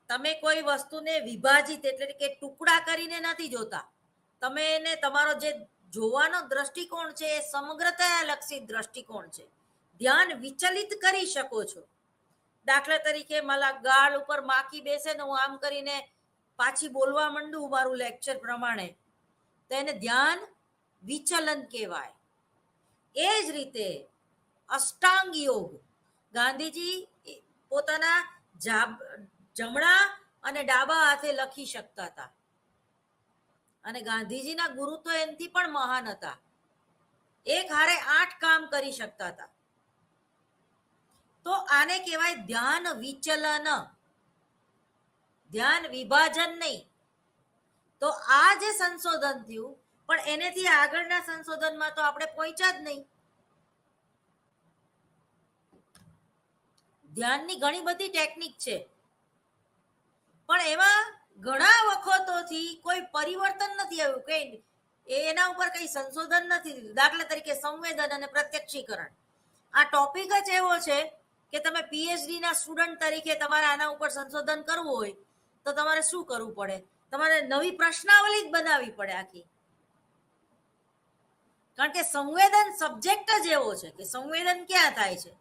તમે કોઈ વસ્તુને વિભાજિત એટલે કે ટુકડા કરીને નથી જોતા. તમે એને, તમારો જે જોવાનો દ્રષ્ટિકોણ છે એ સમગ્રતા લક્ષી દ્રષ્ટિકોણ છે. ધ્યાન વિચલિત કરી શકો છો. દાખલા તરીકે મારા ગાળ ઉપર માખી બેસે ને હું આમ કરીને પાછી બોલવા માંડું મારું લેક્ચર પ્રમાણે, તો એને ધ્યાન વિચલન કહેવાય. એ જ રીતે અષ્ટાંગ યોગ, ગાંધીજી પોતાના જમણા અને ડાબા હાથે લખી શકતા હતા અને ગાંધીજીના ગુરુ તો એનાથી પણ મહાન હતા. એક હારે 8 કામ કરી શકતા હતા. તો આને કહેવાય ધ્યાન વિચલન, ધ્યાન વિભાજન નહીં. તો આ જે સંશોધન થયું, પણ એનેથી આગળના સંશોધનમાં તો આપણે પહોંચ્યા જ નહીં. ધ્યાનની ઘણી બધી ટેકનિક છે પણ એમાં ઘણા વખતોથી કોઈ પરિવર્તન નથી આવ્યું, કઈ એના ઉપર કઈ સંશોધન નથી. દાખલા તરીકે સંવેદન અને પ્રત્યક્ષીકરણ, આ ટોપિક જ એવો છે કે તમે પીએચડી ના સ્ટુડન્ટ તરીકે તમારે આના ઉપર સંશોધન કરવું હોય તો તમારે શું કરવું પડે? તમારે નવી પ્રશ્નાવલી જ બનાવવી પડે આખી. કારણ કે સંવેદન સબ્જેક્ટ જ એવો છે કે સંવેદન ક્યાં થાય છે?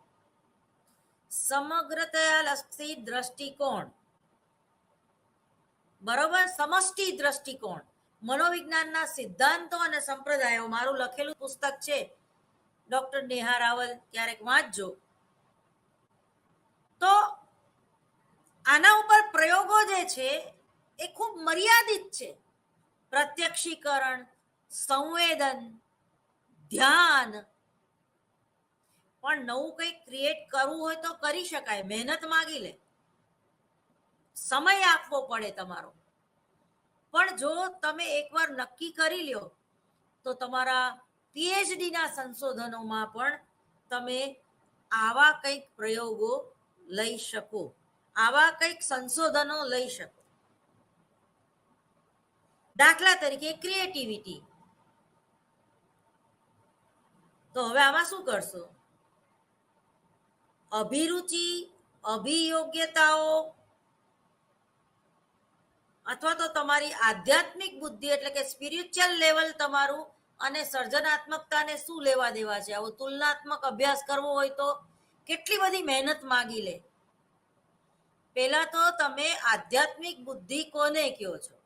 સમગ્રતા લક્ષી દ્રષ્ટિકોણ, બરોબર, સમષ્ટિ દ્રષ્ટિકોણ. મનોવિજ્ઞાનના સિદ્ધાંતો અને સંપ્રદાયો, મારું લખેલું પુસ્તક છે ડોક્ટર નેહા રાવલ, ક્યારેક વાંચજો. તો આના ઉપર પ્રયોગો જે છે એ ખૂબ મર્યાદિત છે. પ્રત્યક્ષીકરણ, સંવેદન, ધ્યાન, પણ નવું કંઈક ક્રિએટ કરવું હોય તો કરી શકાય, મહેનત માગી લે, સમય આપવો પડે તમારો. પણ જો તમે એકવાર નક્કી કરી લ્યો તો તમારા પીએચડીના સંશોધનોમાં પણ તમે આવા કંઈક પ્રયોગો લઈ શકો, આવા કંઈક સંશોધનો લઈ શકો. દાખલા તરીકે ક્રિએટિવિટી. તો હવે આમાં શું કરશો? અભિરુચિ, અભિયોગ્યતાઓ અથવા તો તમારી આધ્યાત્મિક બુદ્ધિ એટલે કે સ્પિરિચ્યુઅલ લેવલ તમારું અને સર્જનાત્મકતાને શું લેવા દેવા છે? આવો તુલનાત્મક અભ્યાસ કરવો હોય તો કેટલી બધી મહેનત માગી લે. પહેલા તો તમે આધ્યાત્મિક બુદ્ધિ કોને કહો છો?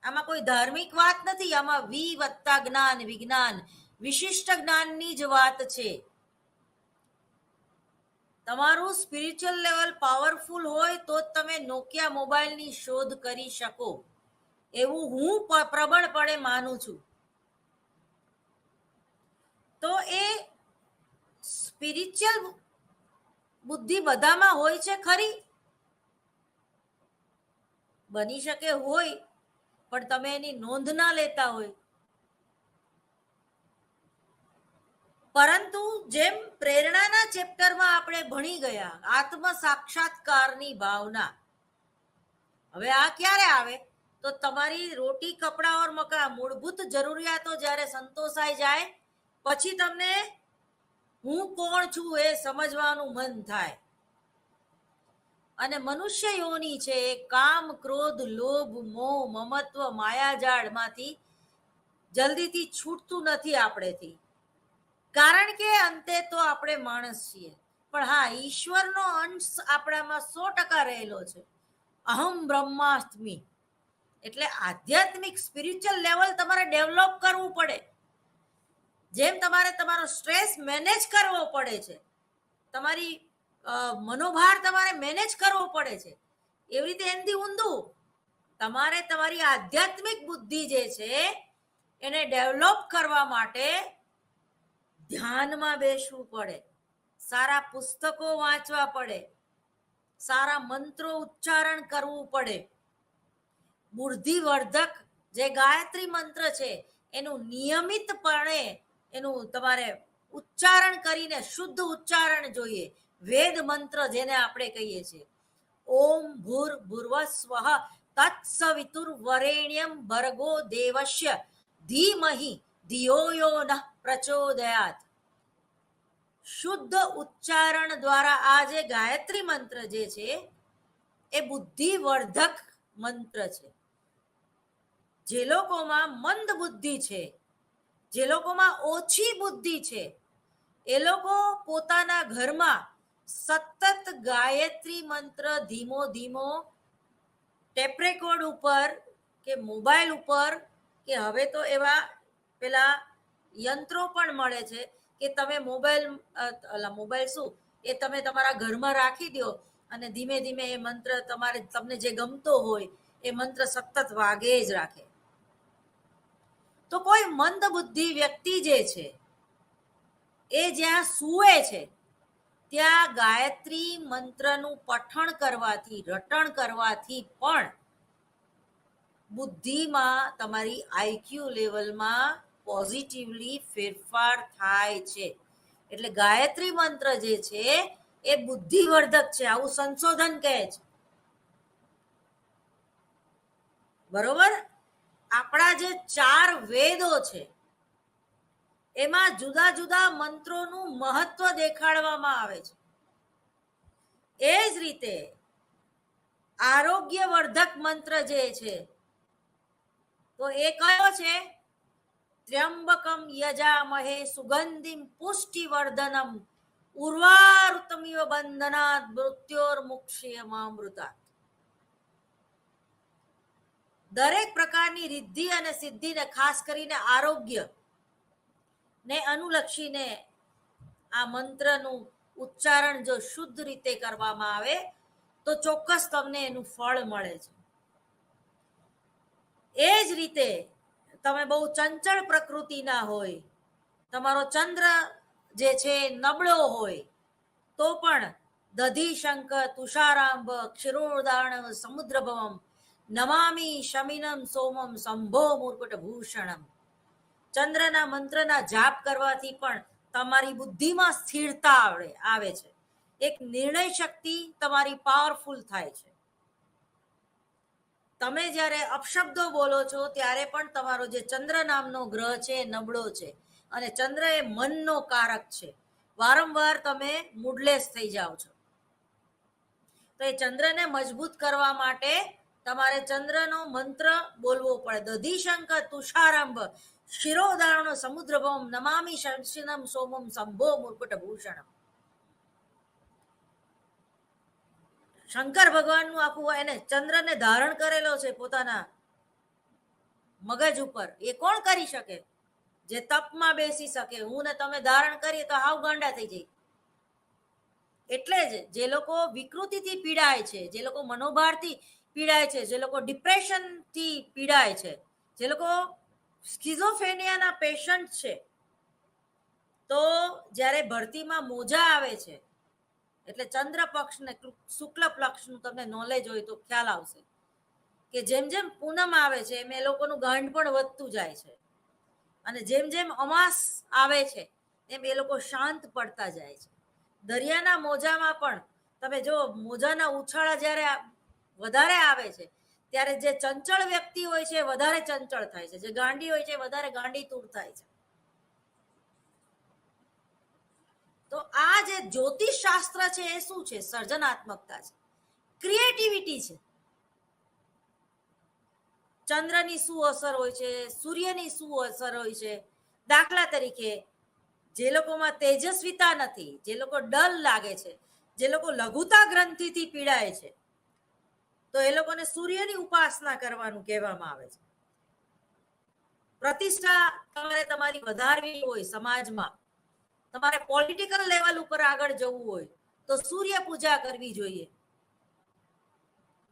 આમાં કોઈ ધાર્મિક વાત નથી, આમાં વત્તા જ્ઞાન, વિજ્ઞાન, વિશિષ્ટ જ્ઞાનની જ વાત છે. તમારું સ્પિરિચ્યુઅલ લેવલ પાવરફુલ હોય તો જ તમે નોકિયા મોબાઈલની શોધ કરી શકો, એવું હું પ્રબળપણે માનું છું. તો એ સ્પિરિચ્યુઅલ બુદ્ધિ બધામાં હોય છે ખરી? બની શકે હોય, પણ તમે એની નોંધ ના લેતા હોય. પરંતુ જેમ પ્રેરણાના ચેપ્ટરમાં આપણે ભણી ગયા, આત્મ સાક્ષાત્કારની ભાવના, હવે આ ક્યારે આવે? તો તમારી રોટી, કપડા ઓર મકાન, મૂળભૂત જરૂરિયાતો જ્યારે સંતોષાઈ જાય પછી તમને હું કોણ છું એ સમજવાનું મન થાય. અને મનુષ્ય યોની છે એ કામ, ક્રોધ, લોભ, મોહ, મમત્વ, માયાજાળમાંથી જલ્દીથી છૂટતું નથી આપણેથી, કારણ કે અંતે તો આપણે માણસ છીએ. પણ હા, ઈશ્વરનો અંશ આપણામાં 100% રહેલો છે. અહમ બ્રહ્માસ્મિ. એટલે આધ્યાત્મિક સ્પિરિચ્યુઅલ લેવલ તમારે ડેવલપ કરવું પડે. જેમ તમારે તમારો સ્ટ્રેસ મેનેજ કરવો પડે છે, તમારી મનોભાર તમારે મેનેજ કરવો પડે છે, એવી રીતે એનાથી ઊંધું તમારે તમારી આધ્યાત્મિક બુદ્ધિ જે છે એને ડેવલપ કરવા માટે ધ્યાનમાં બેસવું પડે, સારા પુસ્તકો વાંચવા પડે, સારા મંત્રો ઉચ્ચારણ કરવું પડે. બુદ્ધિવર્ધક જે ગાયત્રી મંત્ર છે એનું નિયમિતપણે એનું તમારે ઉચ્ચારણ કરીને, શુદ્ધ ઉચ્ચારણ જોઈએ. વેદ મંત્ર જેને આપણે કહીએ છીએ, ઓમ ભૂર ભુર્વસ્વઃ તત્સવિતુર્વરેણ્યમ ભર્ગો દેવસ્ય ધીમહિ ધિયો યો નઃ પ્રચોદયાત. શુદ્ધ ઉચ્ચારણ દ્વારા આ જે ગાયત્રી મંત્ર જે છે એ બુદ્ધિવર્ધક મંત્ર છે. જે લોકોમાં મંદ બુદ્ધિ છે, જે લોકોમાં ઓછી બુદ્ધિ છે, એ લોકો પોતાના ઘરમાં સતત ગાયત્રી મંત્ર ધીમો ધીમો ટેપ રેકોર્ડ ઉપર કે મોબાઈલ ઉપર, કે હવે તો એવા પેલા યંત્રો પણ મળે છે કે તમે મોબાઈલ શું એ તમે તમારા ઘરમાં રાખી દો અને ધીમે ધીમે એ મંત્ર તમને જે ગમતો હોય એ મંત્ર સતત વાગે જ રાખે. તો કોઈ મંદ બુદ્ધિ વ્યક્તિ જે છે એ જ્યાં સૂવે છે ત્યાં ગાયત્રી મંત્રનું પઠણ કરવાથી, રટણ કરવાથી પણ બુદ્ધિમાં, તમારી આઈક્યુ લેવલમાં પોઝિટિવલી ફેરફાર થાય છે. એટલે ગાયત્રી મંત્ર જે છે એ બુદ્ધિવર્ધક છે, આવું સંશોધન કહે છે. બરોબર? આપણા જે 4 વેદો છે એમાં જુદા જુદા મંત્રોનું મહત્વ દેખાડવામાં આવે છે. એ જ રીતે આરોગ્યવર્ધક મંત્ર જે છે તો એ કયો છે? ત્ર્યંબકમ યજામહે સુગંધિમ પુષ્ટિવર્ધનમ ઉર્વારુતમિવ બંધનાત મૃત્યોર્મુક્ષીયમામૃતાત. દરેક પ્રકારની રિદ્ધિ અને સિદ્ધિને, ખાસ કરીને આરોગ્ય ને અનુલક્ષીને આ મંત્રનું ઉચ્ચારણ જો શુદ્ધ રીતે કરવામાં આવે તો ચોક્કસ તમને એનું ફળ મળે છે. એ જ રીતે તમે બહુ ચંચળ પ્રકૃતિના હોય, તમારો ચંદ્ર જે છે નબળો હોય તો પણ દધી શંકર તુષારાંબ ક્ષીરોદાર્ણ સમુદ્રભવમ નમામી શમિનમ સોમમ સંભો મુર્કુટ ભૂષણમ. ચંદ્રના મંત્રના જાપ કરવાથી પણ તમારી બુદ્ધિમાં સ્થિરતા આવે છે. એક નિર્ણય શક્તિ તમારી પાવરફુલ થાય છે. તમે જ્યારે અપશબ્દો બોલો છો ત્યારે પણ તમારો જે ચંદ્ર નામનો ગ્રહ છે એ નબળો છે, અને ચંદ્ર એ મનનો કારક છે. વારંવાર તમે મૂડલેસ થઈ જાઓ છો. તો એ ચંદ્રને મજબૂત કરવા માટે તમારે ચંદ્રનો મંત્ર બોલવો પડે. દધિશંકર તુષારંભ શિરોદાર્ણ સમુદ્રભમ નમામી શંશિનમ સોમમ સંભો મુર્કુટ ભૂષણમ. શંકર ભગવાનનું આખું એને ચંદ્રને ધારણ કરેલો છે પોતાના મગજ ઉપર. એ કોણ કરી શકે? જે તપમાં બેસી શકે. હું ને તમે ધારણ કરીએ તો હાવ ગાંડા થઈ જાય. એટલે જ જે લોકો વિકૃતિથી પીડાય છે, જે લોકો મનોભારથી પીડાય છે, જે લોકો ડિપ્રેશનથી પીડાય છે, જે લોકો સ્કિઝોફ્રેનિયાના પેશન્ટ છે, તો જ્યારે ભરતીમાં મોજા આવે છે, એટલે ચંદ્ર પક્ષ ને શુક્લ પક્ષનું તમને નોલેજ હોય તો ખ્યાલ આવશે કે જેમ જેમ પૂનમ આવે છે એમ એ લોકોનું ગાંઠ પણ વધતું જાય છે, અને જેમ જેમ અમાસ આવે છે એમ એ લોકો શાંત પડતા જાય છે. દરિયાના મોજામાં પણ તમે જો મોજાના ઉછાળા જ્યારે વધારે આવે છે ત્યારે જે ચંચળ વ્યક્તિ હોય છે વધારે ચંચળ થાય છે, જે ગાંડી હોય છે વધારે ગાંડી તૂર થાય છે. તો આ જે જ્યોતિષ શાસ્ત્ર છે એ શું છે? સર્જનાત્મકતા છે, ક્રિએટિવિટી છે. ચંદ્રની શું અસર હોય છે, સૂર્યની શું અસર હોય છે? દાખલા તરીકે જે લોકોમાં તેજસ્વીતા નથી, જે લોકો ડલ લાગે છે, જે લોકો લઘુતા ગ્રંથિથી પીડાય છે, તો એ લોકોને સૂર્યની ઉપાસના કરવાનું કહેવામાં આવે છે. પ્રતિષ્ઠા તમારે તમારી વધારવી હોય સમાજમાં, તમારે પોલિટિકલ લેવલ ઉપર આગળ જવું હોય તો સૂર્ય પૂજા કરવી જોઈએ.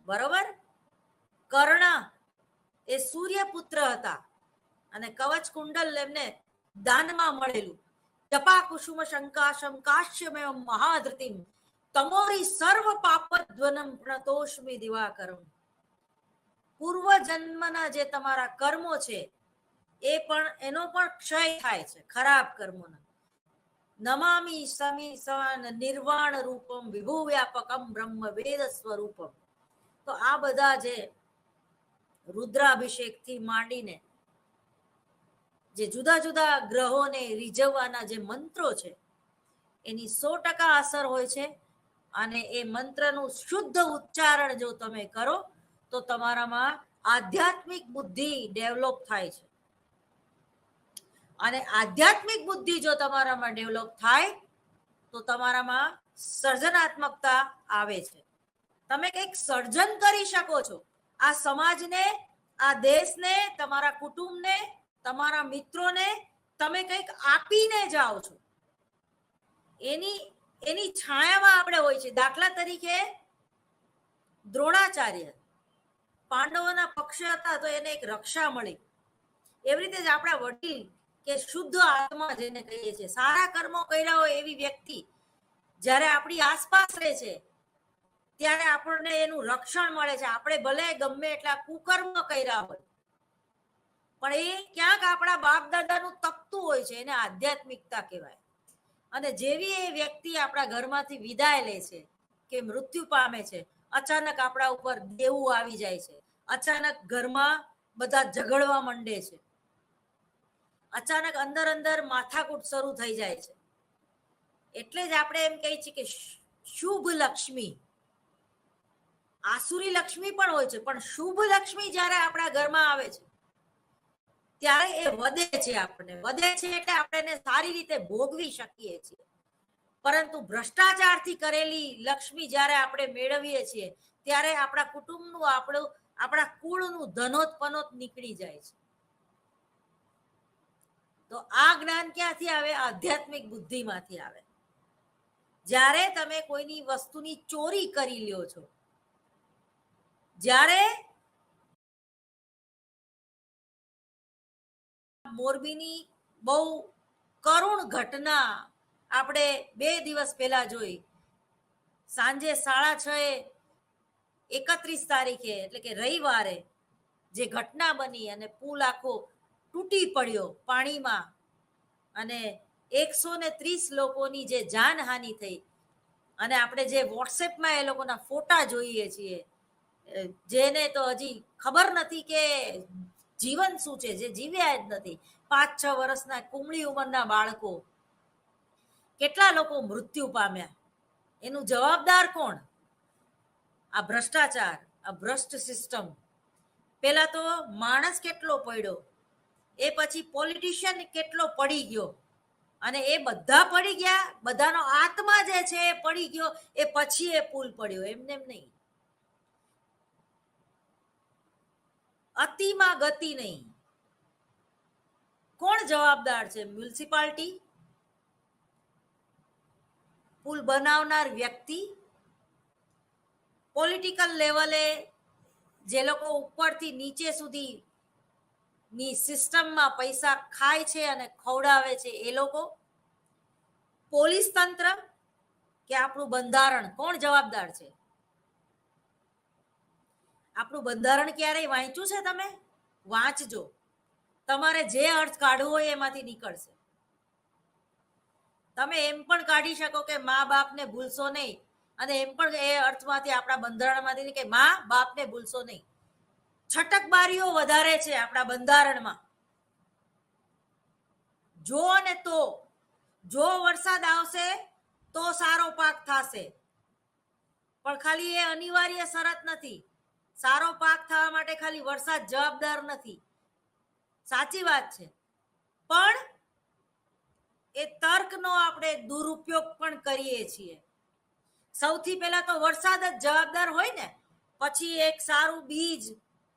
બરોબર? કર્ણ એ સૂર્યપુત્ર હતા અને કવચ કુંડલ એમને દાનમાં મળેલું. જપા કુસુમ શંકાશમ કાશ્યમેવ મહાધૃતિમ તમોરી સર્વ પાપધ્વનમ પ્રણતોષ્મી દિવાકરમ. પૂર્વ જન્મના જે તમારા કર્મો છે એ પણ એનો પણ ક્ષય થાય છે ખરાબ કર્મોના. નમામી સમી સવાન નિર્વાણ રૂપમ વિભુ વ્યાપકમ બ્રહ્મ વેદ સ્વરૂપમ. તો આ બધા જે રુદ્રાભિષેકથી માંડીને જે જુદા જુદા ગ્રહોને રીઝવવાના જે મંત્રો છે એની 100% અસર હોય છે, અને એ મંત્રનું શુદ્ધ ઉચ્ચારણ જો તમે કરો તો તમારામાં આધ્યાત્મિક બુદ્ધિ ડેવલપ થાય છે. અને આધ્યાત્મિક બુદ્ધિ જો તમારામાં ડેવલપ થાય તો તમારામાં સર્જનાત્મકતા આવે છે. તમે કંઈક સર્જન કરી શકો છો. આ સમાજને, આ દેશને, તમારા કુટુંબને, તમારા મિત્રોને તમે કંઈક આપીને જાઓ છો. એની છાયામાં આપણે હોય છે. દાખલા તરીકે દ્રોણાચાર્ય પાંડવોના પક્ષ હતા તો એને એક રક્ષા મળી. એવી રીતે જ આપણા વડીલ કે શુદ્ધ આત્મા જેને કહીએ છીએ, સારા કર્મો કર્યા હોય એવી વ્યક્તિ જ્યારે આપણી આસપાસ રહે છે ત્યારે આપણને એનું રક્ષણ મળે છે. આપણે ભલે ગમે એટલા કુકર્મ કર્યા હોય પણ એ ક્યાંક આપણા બાપ દાદાનું તપતું હોય છે, એને આધ્યાત્મિકતા કહેવાય. અને જેવી એ વ્યક્તિ આપણા ઘરમાંથી વિદાય લે છે કે મૃત્યુ પામે છે, અચાનક આપણા ઉપર દેવું આવી જાય છે, અચાનક ઘરમાં બધા ઝઘડવા માંડે છે, અચાનક અંદર અંદર માથાકૂટ શરૂ થઈ જાય છે. એટલે જ આપણે એમ કહીએ છીએ કે શુભ લક્ષ્મી, આસુરી લક્ષ્મી પણ હોય છે, પણ શુભ લક્ષ્મી જ્યારે આપણા ઘરમાં આવે છે ત્યારે એ વધે છે. આપણે વધે છે એટલે આપણે એને સારી રીતે ભોગવી શકીએ છીએ. પરંતુ ભ્રષ્ટાચારથી કરેલી લક્ષ્મી જ્યારે આપણે મેળવીએ છીએ ત્યારે આપણા કુટુંબનું, આપણા કુળનું ધનોત્પનોત નીકળી જાય છે. તો આ જ્ઞાન ક્યાંથી આવે? આધ્યાત્મિક બુદ્ધિમાંથી આવે. જ્યારે તમે કોઈની વસ્તુની ચોરી કરી લ્યો છો, જ્યારે મોરબીની બહુ કરુણ ઘટના આપણે 2 દિવસ પહેલા જોઈ, સાંજે 6:30 31 તારીખે એટલે કે રવિવારે જે ઘટના બની અને પુલ આખો તૂટી પડ્યો પાણીમાં અને 130 લોકોની જે જાનહાનિ થઈ, અને આપણે જે વોટ્સએપમાં એ લોકોના ફોટા જોઈએ છીએ, જેને તો હજી ખબર નથી કે જીવન શું છે, જે જીવ્યા જ નથી, 5-6 વર્ષના કુમળી ઉંમરના બાળકો, કેટલા લોકો મૃત્યુ પામ્યા. એનું જવાબદાર કોણ? આ ભ્રષ્ટાચાર, આ ભ્રષ્ટ સિસ્ટમ. પેલા તો માણસ કેટલો પડ્યો, એ પછી પોલિટિશિયન કેટલો પડી ગયો, અને એ બધા પડી ગયા, બધાનો આત્મા જે છે એ પડી ગયો, એ પછી એ પુલ પડ્યો, એમને એમ નહીં. અતિમાં ગતિ નહીં. કોણ જવાબદાર છે? મ્યુનિસિપાલિટી, પુલ બનાવનાર વ્યક્તિ, પોલિટિકલ લેવલે જે લોકો ઉપરથી નીચે સુધી ની સિસ્ટમમાં પૈસા ખાય છે અને ખવડાવે છે એ લોકો, પોલીસ તંત્ર, કે આપણું બંધારણ? કોણ જવાબદાર છે? આપણું બંધારણ ક્યારેય વાંચ્યું છે તમે? વાંચજો, તમારે જે અર્થ કાઢવો હોય એમાંથી નીકળશે. તમે એમ પણ કાઢી શકો કે મા બાપને ભૂલશો નહીં, અને એમ પણ એ અર્થમાંથી આપણા બંધારણમાંથી કે મા બાપને ભૂલશો નહીં. છટકબારીઓ વધારે છે આપણા બંધારણમાં. જો અને તો, જો વરસાદ આવશે તો સારો પાક થશે, પણ ખાલી એ અનિવાર્ય શરત નથી. સારો પાક થવા માટે ખાલી વરસાદ જવાબદાર નથી, સાચી વાત છે, પણ એ તર્કનો આપણે દુરુપયોગ પણ કરીએ છીએ. સૌથી પહેલા તો વરસાદ જ જવાબદાર હોય ને, પછી એક સારું બીજ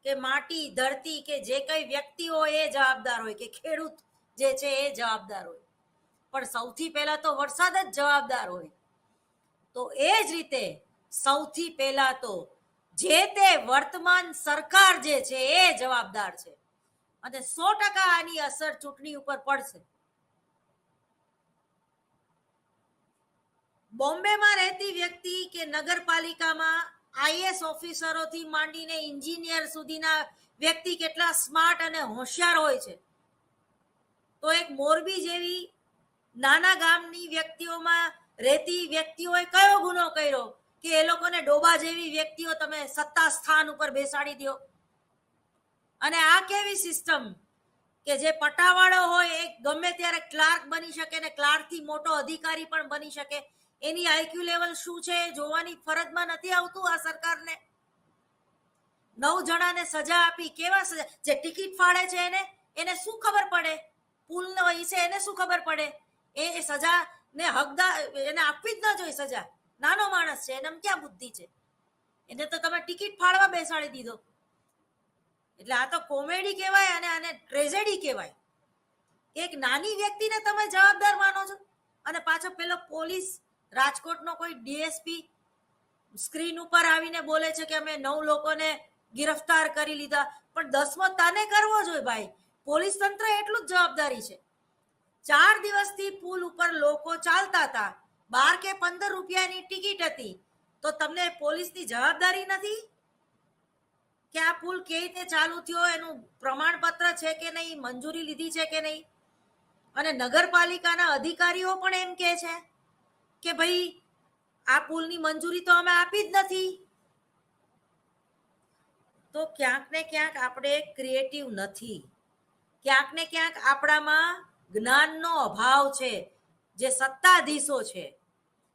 કે માટી, ધરતી કે જે કઈ વ્યક્તિ હોય એ જવાબદાર હોય, કે ખેડૂત જે છે એ જવાબદાર હોય, પણ સૌથી પહેલા તો વરસાદ જ જવાબદાર હોય. તો એ જ રીતે સૌથી પહેલા તો જે તે વર્તમાન સરકાર જે છે એ જવાબદાર છે, અને 100% આની અસર ચૂંટણી ઉપર પડશે. બોમ્બેમાં રહેતી વ્યક્તિ કે નગરપાલિકામાં આઈએસ ઓફિસરોથી માંડીને એન્જિનિયર સુધીના વ્યક્તિ કેટલા સ્માર્ટ અને હોશિયાર હોય છે, તો એક મોરબી જેવી નાના ગામની વ્યક્તિઓમાં રહેતી વ્યક્તિઓએ કયો ગુનો કર્યો કે એ લોકોને ડોબા જેવી વ્યક્તિઓ તમે સત્તા સ્થાન ઉપર બેસાડી દો? અને આ કેવી સિસ્ટમ કે જે પટાવાળો હોય એ ગમે ત્યારે ક્લાર્ક બની શકે, ને ક્લાર્કથી મોટો અધિકારી પણ બની શકે. એની આઈક્યુ લેવલ શું છે એ જોવાની ફરજમાં નથી આવતું આ સરકારને. 9 જણાને સજા આપી, કેવા સજા? જે ટિકિટ ફાડે છે એને શું ખબર પડે? પુલનો વિશે એને શું ખબર પડે? એ સજા ને હકદાર એને આપવી જ ન જોઈએ સજા. નાનો માણસ છે, એને ક્યાં બુદ્ધિ છે? એને તો તમે ટિકિટ ફાડવા બેસાડી દીધો. એટલે આ તો કોમેડી કહેવાય અને આને ટ્રેજેડી કહેવાય. એક નાની વ્યક્તિને તમે જવાબદાર માનો છો, અને પાછો પેલો પોલીસ, રાજકોટનો કોઈ ડીએસપી સ્ક્રીન ઉપર આવીને બોલે છે કે અમે 9 લોકોને ગિરફ્તાર કરી લીધા, પણ 10મો તને કરવો જોઈએ ભાઈ. પોલીસ તંત્ર એટલું જ જવાબદારી છે. 4 દિવસથી પુલ ઉપર લોકો ચાલતા હતા, 12 કે 15 રૂપિયાની ટિકિટ હતી, તો તમને પોલીસની જવાબદારી નથી કે આ પુલ કેવી રીતે ચાલુ થયો, એનું પ્રમાણપત્ર છે કે નહીં, મંજૂરી લીધી છે કે નહીં? અને નગરપાલિકાના અધિકારીઓ પણ એમ કહે છે કે ભાઈ આ પુલની મંજૂરી તો અમે આપી જ નથી. તો ક્યાંક ને ક્યાંક આપણે ક્રિએટિવ નથી, ક્યાંક ને ક્યાંક આપણામાં જ્ઞાનનો અભાવ છે. જે સત્તાધીશો છે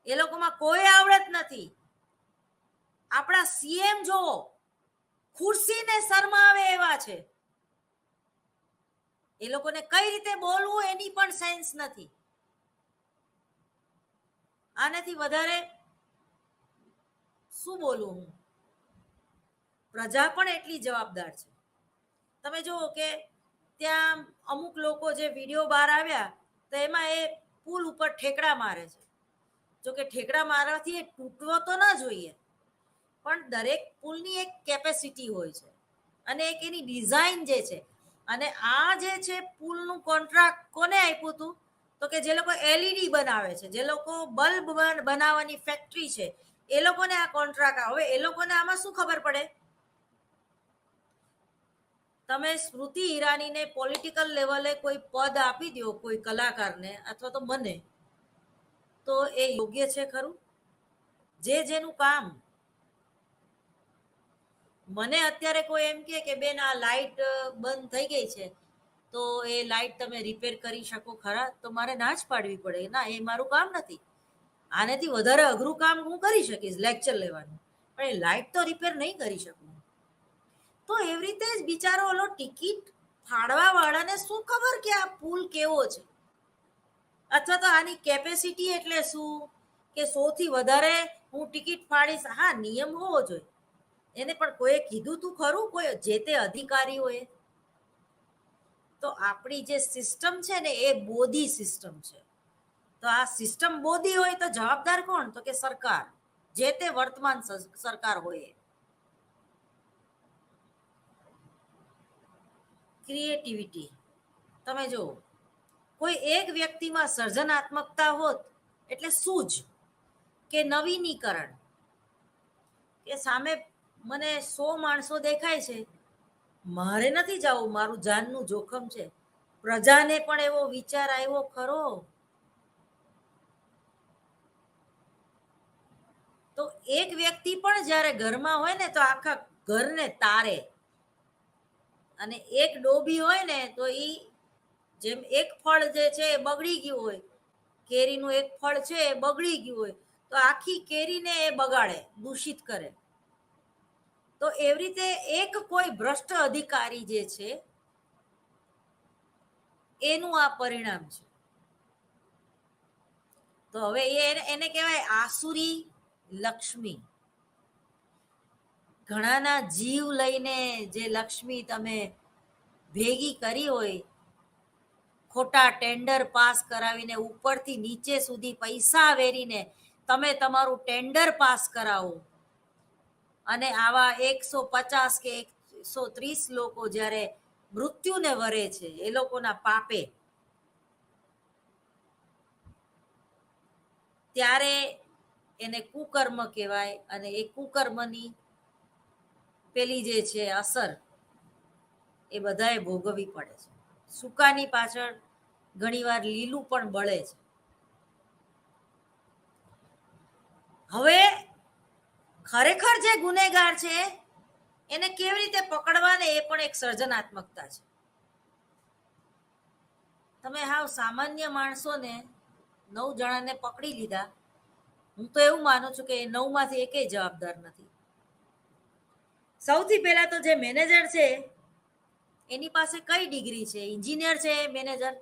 એ લોકોમાં કોઈ આવડત નથી. આપણા સીએમ જોવો, ખુરશીને શરમાવે એવા છે. એ લોકોને કઈ રીતે બોલવું એની પણ સેન્સ નથી. આનાથી વધારે શું બોલું હું? પ્રજા પણ એટલી જવાબદાર છે. તમે જુઓ કે ત્યાં અમુક લોકો જે વિડીયો બહાર આવ્યા, તો એમાં એ પુલ ઉપર ઠેકડા મારે છે. જો કે ઠેકડા મારવાથી એ તૂટવો તો ના જોઈએ, પણ દરેક પુલની એક કેપેસિટી હોય છે અને એક એની ડિઝાઇન જે છે. અને આ જે છે પુલનું કોન્ટ્રાક્ટ કોને આપ્યું હતું? તો કે જે લોકો એલઈડી બનાવે છે, જે લોકો બલ્બ બનાવવાની ફેક્ટરી છે, એ લોકોને આ કોન્ટ્રાક્ટ. હવે એ લોકોને આમાં શું ખબર પડે? તમે સ્મૃતિ ઈરાનીને પોલિટિકલ લેવલે કોઈ પદ આપી દો કોઈ કલાકારને અથવા તો મને, તો એ યોગ્ય છે ખરું? જે જેનું કામ. મને અત્યારે કોઈ એમ કે બેન આ લાઈટ બંધ થઈ ગઈ છે, તો એ લાઈટ તમે રિપેર કરી શકો ખરા? તો મારે ના જ પાડવી પડે, ના એ મારું કામ નથી. આનેથી વધારે અઘરું કામ હું કરી શકીશ, લેક્ચર લેવાનું, પણ એ લાઈટ તો રિપેર નહીં કરી શકું. તો એવી રીતે જ બિચારો ઓલો ટિકિટ ફાળવા વાળાને શું ખબર કે આ પુલ કેવો છે, અથવા તો આની કેપેસિટી એટલે શું, કે 100 થી વધારે હું ટિકિટ ફાડીશ. હા, નિયમ હોવો જોઈએ એને, પણ કોઈએ કીધું તું ખરું? કોઈ જે તે અધિકારીઓએ? તો આપણી જે સિસ્ટમ છે ને એ બોધી સિસ્ટમ છે. તો આ સિસ્ટમ બોધી હોય તો જવાબદાર કોણ? તો કે સરકાર, જે તે વર્તમાન સરકાર હોય. ક્રિએટિવિટી તમે જો, કોઈ એક વ્યક્તિમાં સર્જનાત્મકતા હોત એટલે સૂઝ કે નવીનીકરણ, કે સામે મને 100 માણસો દેખાય છે, મારે નથી જવું, મારું જાનનું જોખમ છે. પ્રજાને પણ એવો વિચાર આવ્યો ખરો? તો એક વ્યક્તિ પણ જ્યારે ઘરમાં હોય ને તો આખા ઘરને તારે, અને એક ડોબી હોય ને તો ઈ જેમ એક ફળ જે છે એ બગડી ગયું હોય, કેરીનું એક ફળ છે એ બગડી ગયું હોય, તો આખી કેરીને એ બગાડે, દૂષિત કરે. તો એવી રીતે એક કોઈ ભ્રષ્ટ અધિકારી જે છે એનું આ પરિણામ છે. તો હવે એને કહેવાય આસુરી લક્ષ્મી. ઘણાના જીવ લઈને જે લક્ષ્મી તમે ભેગી કરી હોય, ખોટા ટેન્ડર પાસ કરાવીને ઉપરથી નીચે સુધી પૈસા વેરીને તમે તમારું ટેન્ડર પાસ કરાવો, અને આવા 150 કે 130 લોકો જ્યારે મૃત્યુને વરે છે એ લોકોના પાપે, ત્યારે એને કુકર્મ કહેવાય. અને એ કુકર્મની પેલી જે છે અસર એ બધાએ ભોગવવી પડે છે. સૂકાની પાછળ ઘણીવાર લીલું પણ બળે છે. હવે ખરેખર જે ગુનેગાર છે એને કેવી રીતે પકડવાને એ પણ એક સર્જનાત્મકતા છે. તમે હાવ સામાન્ય માણસોને 9 જણાને પકડી લીધા, હું તો એવું માનું છું કે એ 9 માંથી એકેય જવાબદાર નથી. સૌથી પહેલા તો જે મેનેજર છે એની પાસે કઈ ડિગ્રી છે? એન્જિનિયર છે મેનેજર?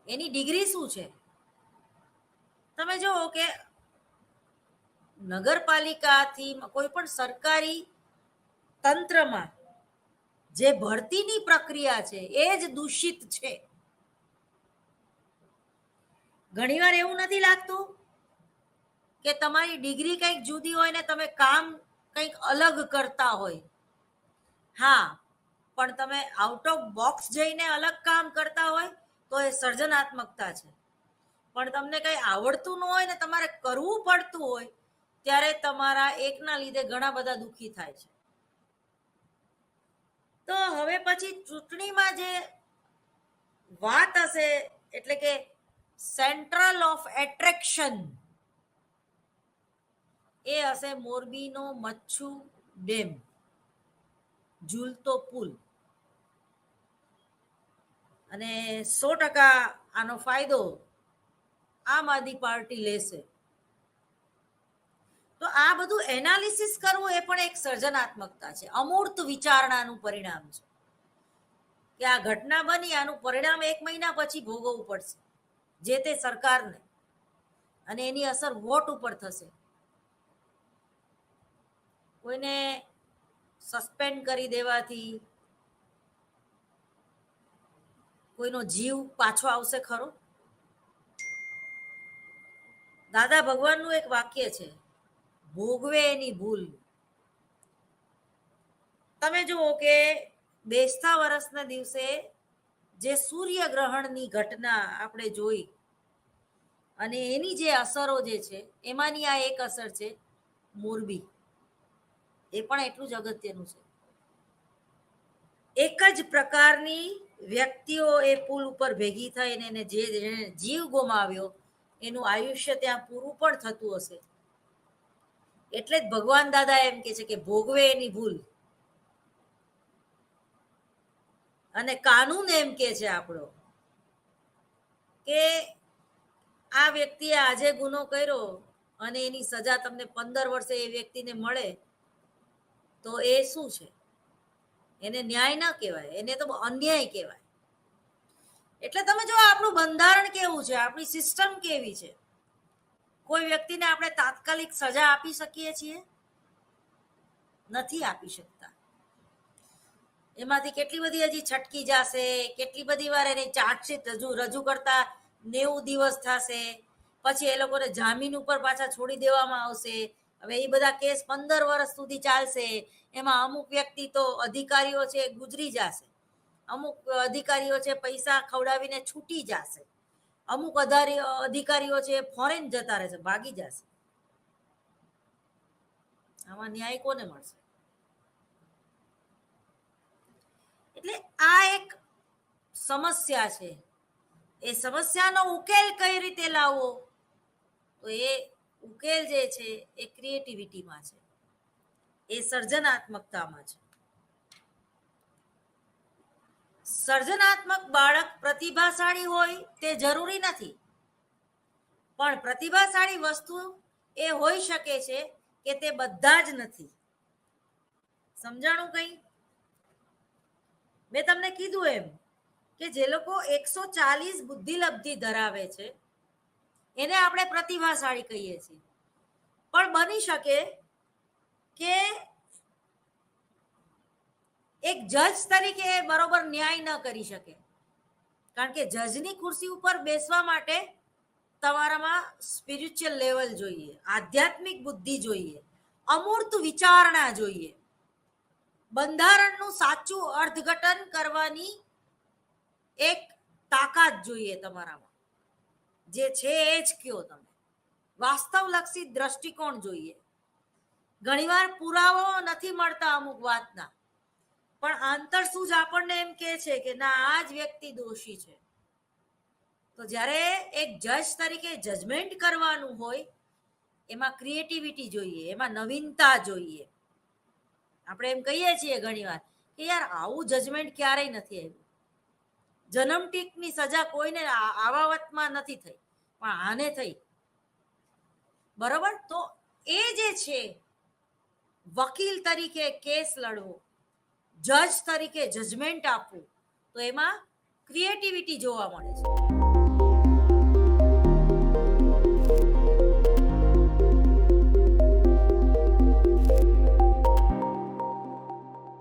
એની ડિગ્રી શું છે? તમે જુઓ કે નગરપાલિકાથી કોઈ પણ સરકારી તંત્રમાં જે ભરતીની પ્રક્રિયા છે એ જ દૂષિત છે. ઘણીવાર એવું નથી લાગતું કે તમારી ડિગ્રી કંઈક જુદી હોય ને તમે કામ કંઈક અલગ કરતા હોય? હા, પણ તમે આઉટ ઓફ બોક્સ જઈને અલગ કામ કરતા હોય તો એ સર્જનાત્મકતા છે. પણ તમને કંઈ આવડતું ન હોય ને તમારે કરવું પડતું હોય, ત્યારે તમારા એકના લીધે ઘણા બધા દુઃખી થાય છે. તો હવે પછી ચૂંટણીમાં જે વાત હશે, એટલે કે સેન્ટ્રલ ઓફ એટ્રેક્શન, એ હશે મોરબીનો મચ્છુ ડેમ, ઝૂલતો પુલ. અને 100% આનો ફાયદો આમ આદમી પાર્ટી લેશે. તો આ બધું એનાલિસિસ કરવું એ પણ એક સર્જનાત્મકતા છે, અમૂર્ત વિચારણાનું પરિણામ છે. કે આ ઘટના બની, આનું પરિણામ 1 મહિના પછી ભોગવવું પડશે જે તે સરકારને, અને એની અસર વોટ ઉપર થશે. કોઈને સસ્પેન્ડ કરી દેવાથી કોઈનો જીવ પાછો આવશે ખરો? દાદા ભગવાનનું એક વાક્ય છે, ભોગવે એની ભૂલ. તમે જુઓ કે બેસતા વર્ષના દિવસે જે સૂર્યગ્રહણની ઘટના આપણે જોઈ અને એની જે અસરો જે છે એમાંની આ એક અસર છે મોરબી. એ પણ એટલું જ અગત્યનું છે. એક જ પ્રકારની વ્યક્તિઓ એ પુલ ઉપર ભેગી થઈને એને જે જીવ ગુમાવ્યો એનું આયુષ્ય ત્યાં પૂરું પણ થતું હશે. એટલે જ ભગવાન દાદા એમ કે છે કે ભોગવે એની ભૂલ. અને કાનૂન એમ કે છે આપણો કે આ વ્યક્તિએ આજે ગુનો કર્યો અને એની સજા તમને 15 વર્ષે એ વ્યક્તિને મળે તો એ શું છે? એને ન્યાય ના કહેવાય, એને તો અન્યાય કહેવાય. એટલે તમે જો આપણું બંધારણ કેવું છે, આપણી સિસ્ટમ કેવી છે. કોઈ વ્યક્તિને આપણે તાત્કાલિક સજા આપી શકીએ છીએ? નથી આપી શકતા. એમાંથી કેટલી બધી હજી છટકી જશે, કેટલી બધી વાર એની ચાર્જશીટ રજૂ કરતા 90 દિવસ થશે, પછી એ લોકોને જામીન ઉપર પાછા છોડી દેવામાં આવશે. હવે એ બધા કેસ 15 વર્ષ સુધી ચાલશે. એમાં અમુક વ્યક્તિ તો અધિકારીઓ છે ગુજરી જશે, અમુક અધિકારીઓ છે પૈસા ખવડાવીને છૂટી જશે, અમુક અધિકારીઓ છે ફોરેન જતા રહેશે, ભાગી જશે. આમાં ન્યાય કોને મળશે? એટલે આ એક સમસ્યા છે. એ સમસ્યાનો ઉકેલ કઈ રીતે લાવવો? તો એ ઉકેલ જે છે એ ક્રિએટિવિટીમાં છે, એ સર્જનાત્મકતામાં છે. સર્જનાત્મક બાળક પ્રતિભાશાળી હોય તે જરૂરી નથી, પણ પ્રતિભાશાળી વસ્તુ એ હોઈ શકે છે કે તે બધા જ નથી. સમજાણું કઈ? મેં તમને કીધું એમ કે જે લોકો 140 બુદ્ધિલબ્ધિ ધરાવે છે એને આપણે પ્રતિભાશાળી કહીએ છીએ. પણ બની શકે કે એક જજ તરીકે બરોબર ન્યાય ન કરી શકે, કારણ કે જજની ખુરશી ઉપર બેસવા માટે તમારામાં સ્પિરિચ્યુઅલ લેવલ જોઈએ, આધ્યાત્મિક બુદ્ધિ જોઈએ, અમૂર્ત વિચારણા જોઈએ, બંધારણનું સાચું અર્થઘટન કરવાની એક તાકાત જોઈએ તમારામાં. જે છે એ જ કયો તમે. વાસ્તવલક્ષી દ્રષ્ટિકોણ જોઈએ. ઘણીવાર પુરાવો નથી મળતા અમુક વાતના, પણ આંતરસૂઝ આપણને એમ કે છે કે ના આ જ વ્યક્તિ દોષી છે. તો જ્યારે એક જજ તરીકે જજમેન્ટ કરવાનું હોય એમાં ક્રિએટિવિટી જોઈએ, એમાં નવીનતા જોઈએ. આપણે એમ કહીએ છીએ ઘણીવાર કે યાર આવું જજમેન્ટ ક્યારેય નથી આવ્યું. જન્મટીકની સજા કોઈને આવાવતમાં નથી થઈ, પણ આને થઈ. બરોબર? તો એ જે છે વકીલ તરીકે કેસ લડવો, જજ તરીકે જજમેન્ટ આપવું, તો એમાં ક્રિએટિવિટી જોવા મળે છે.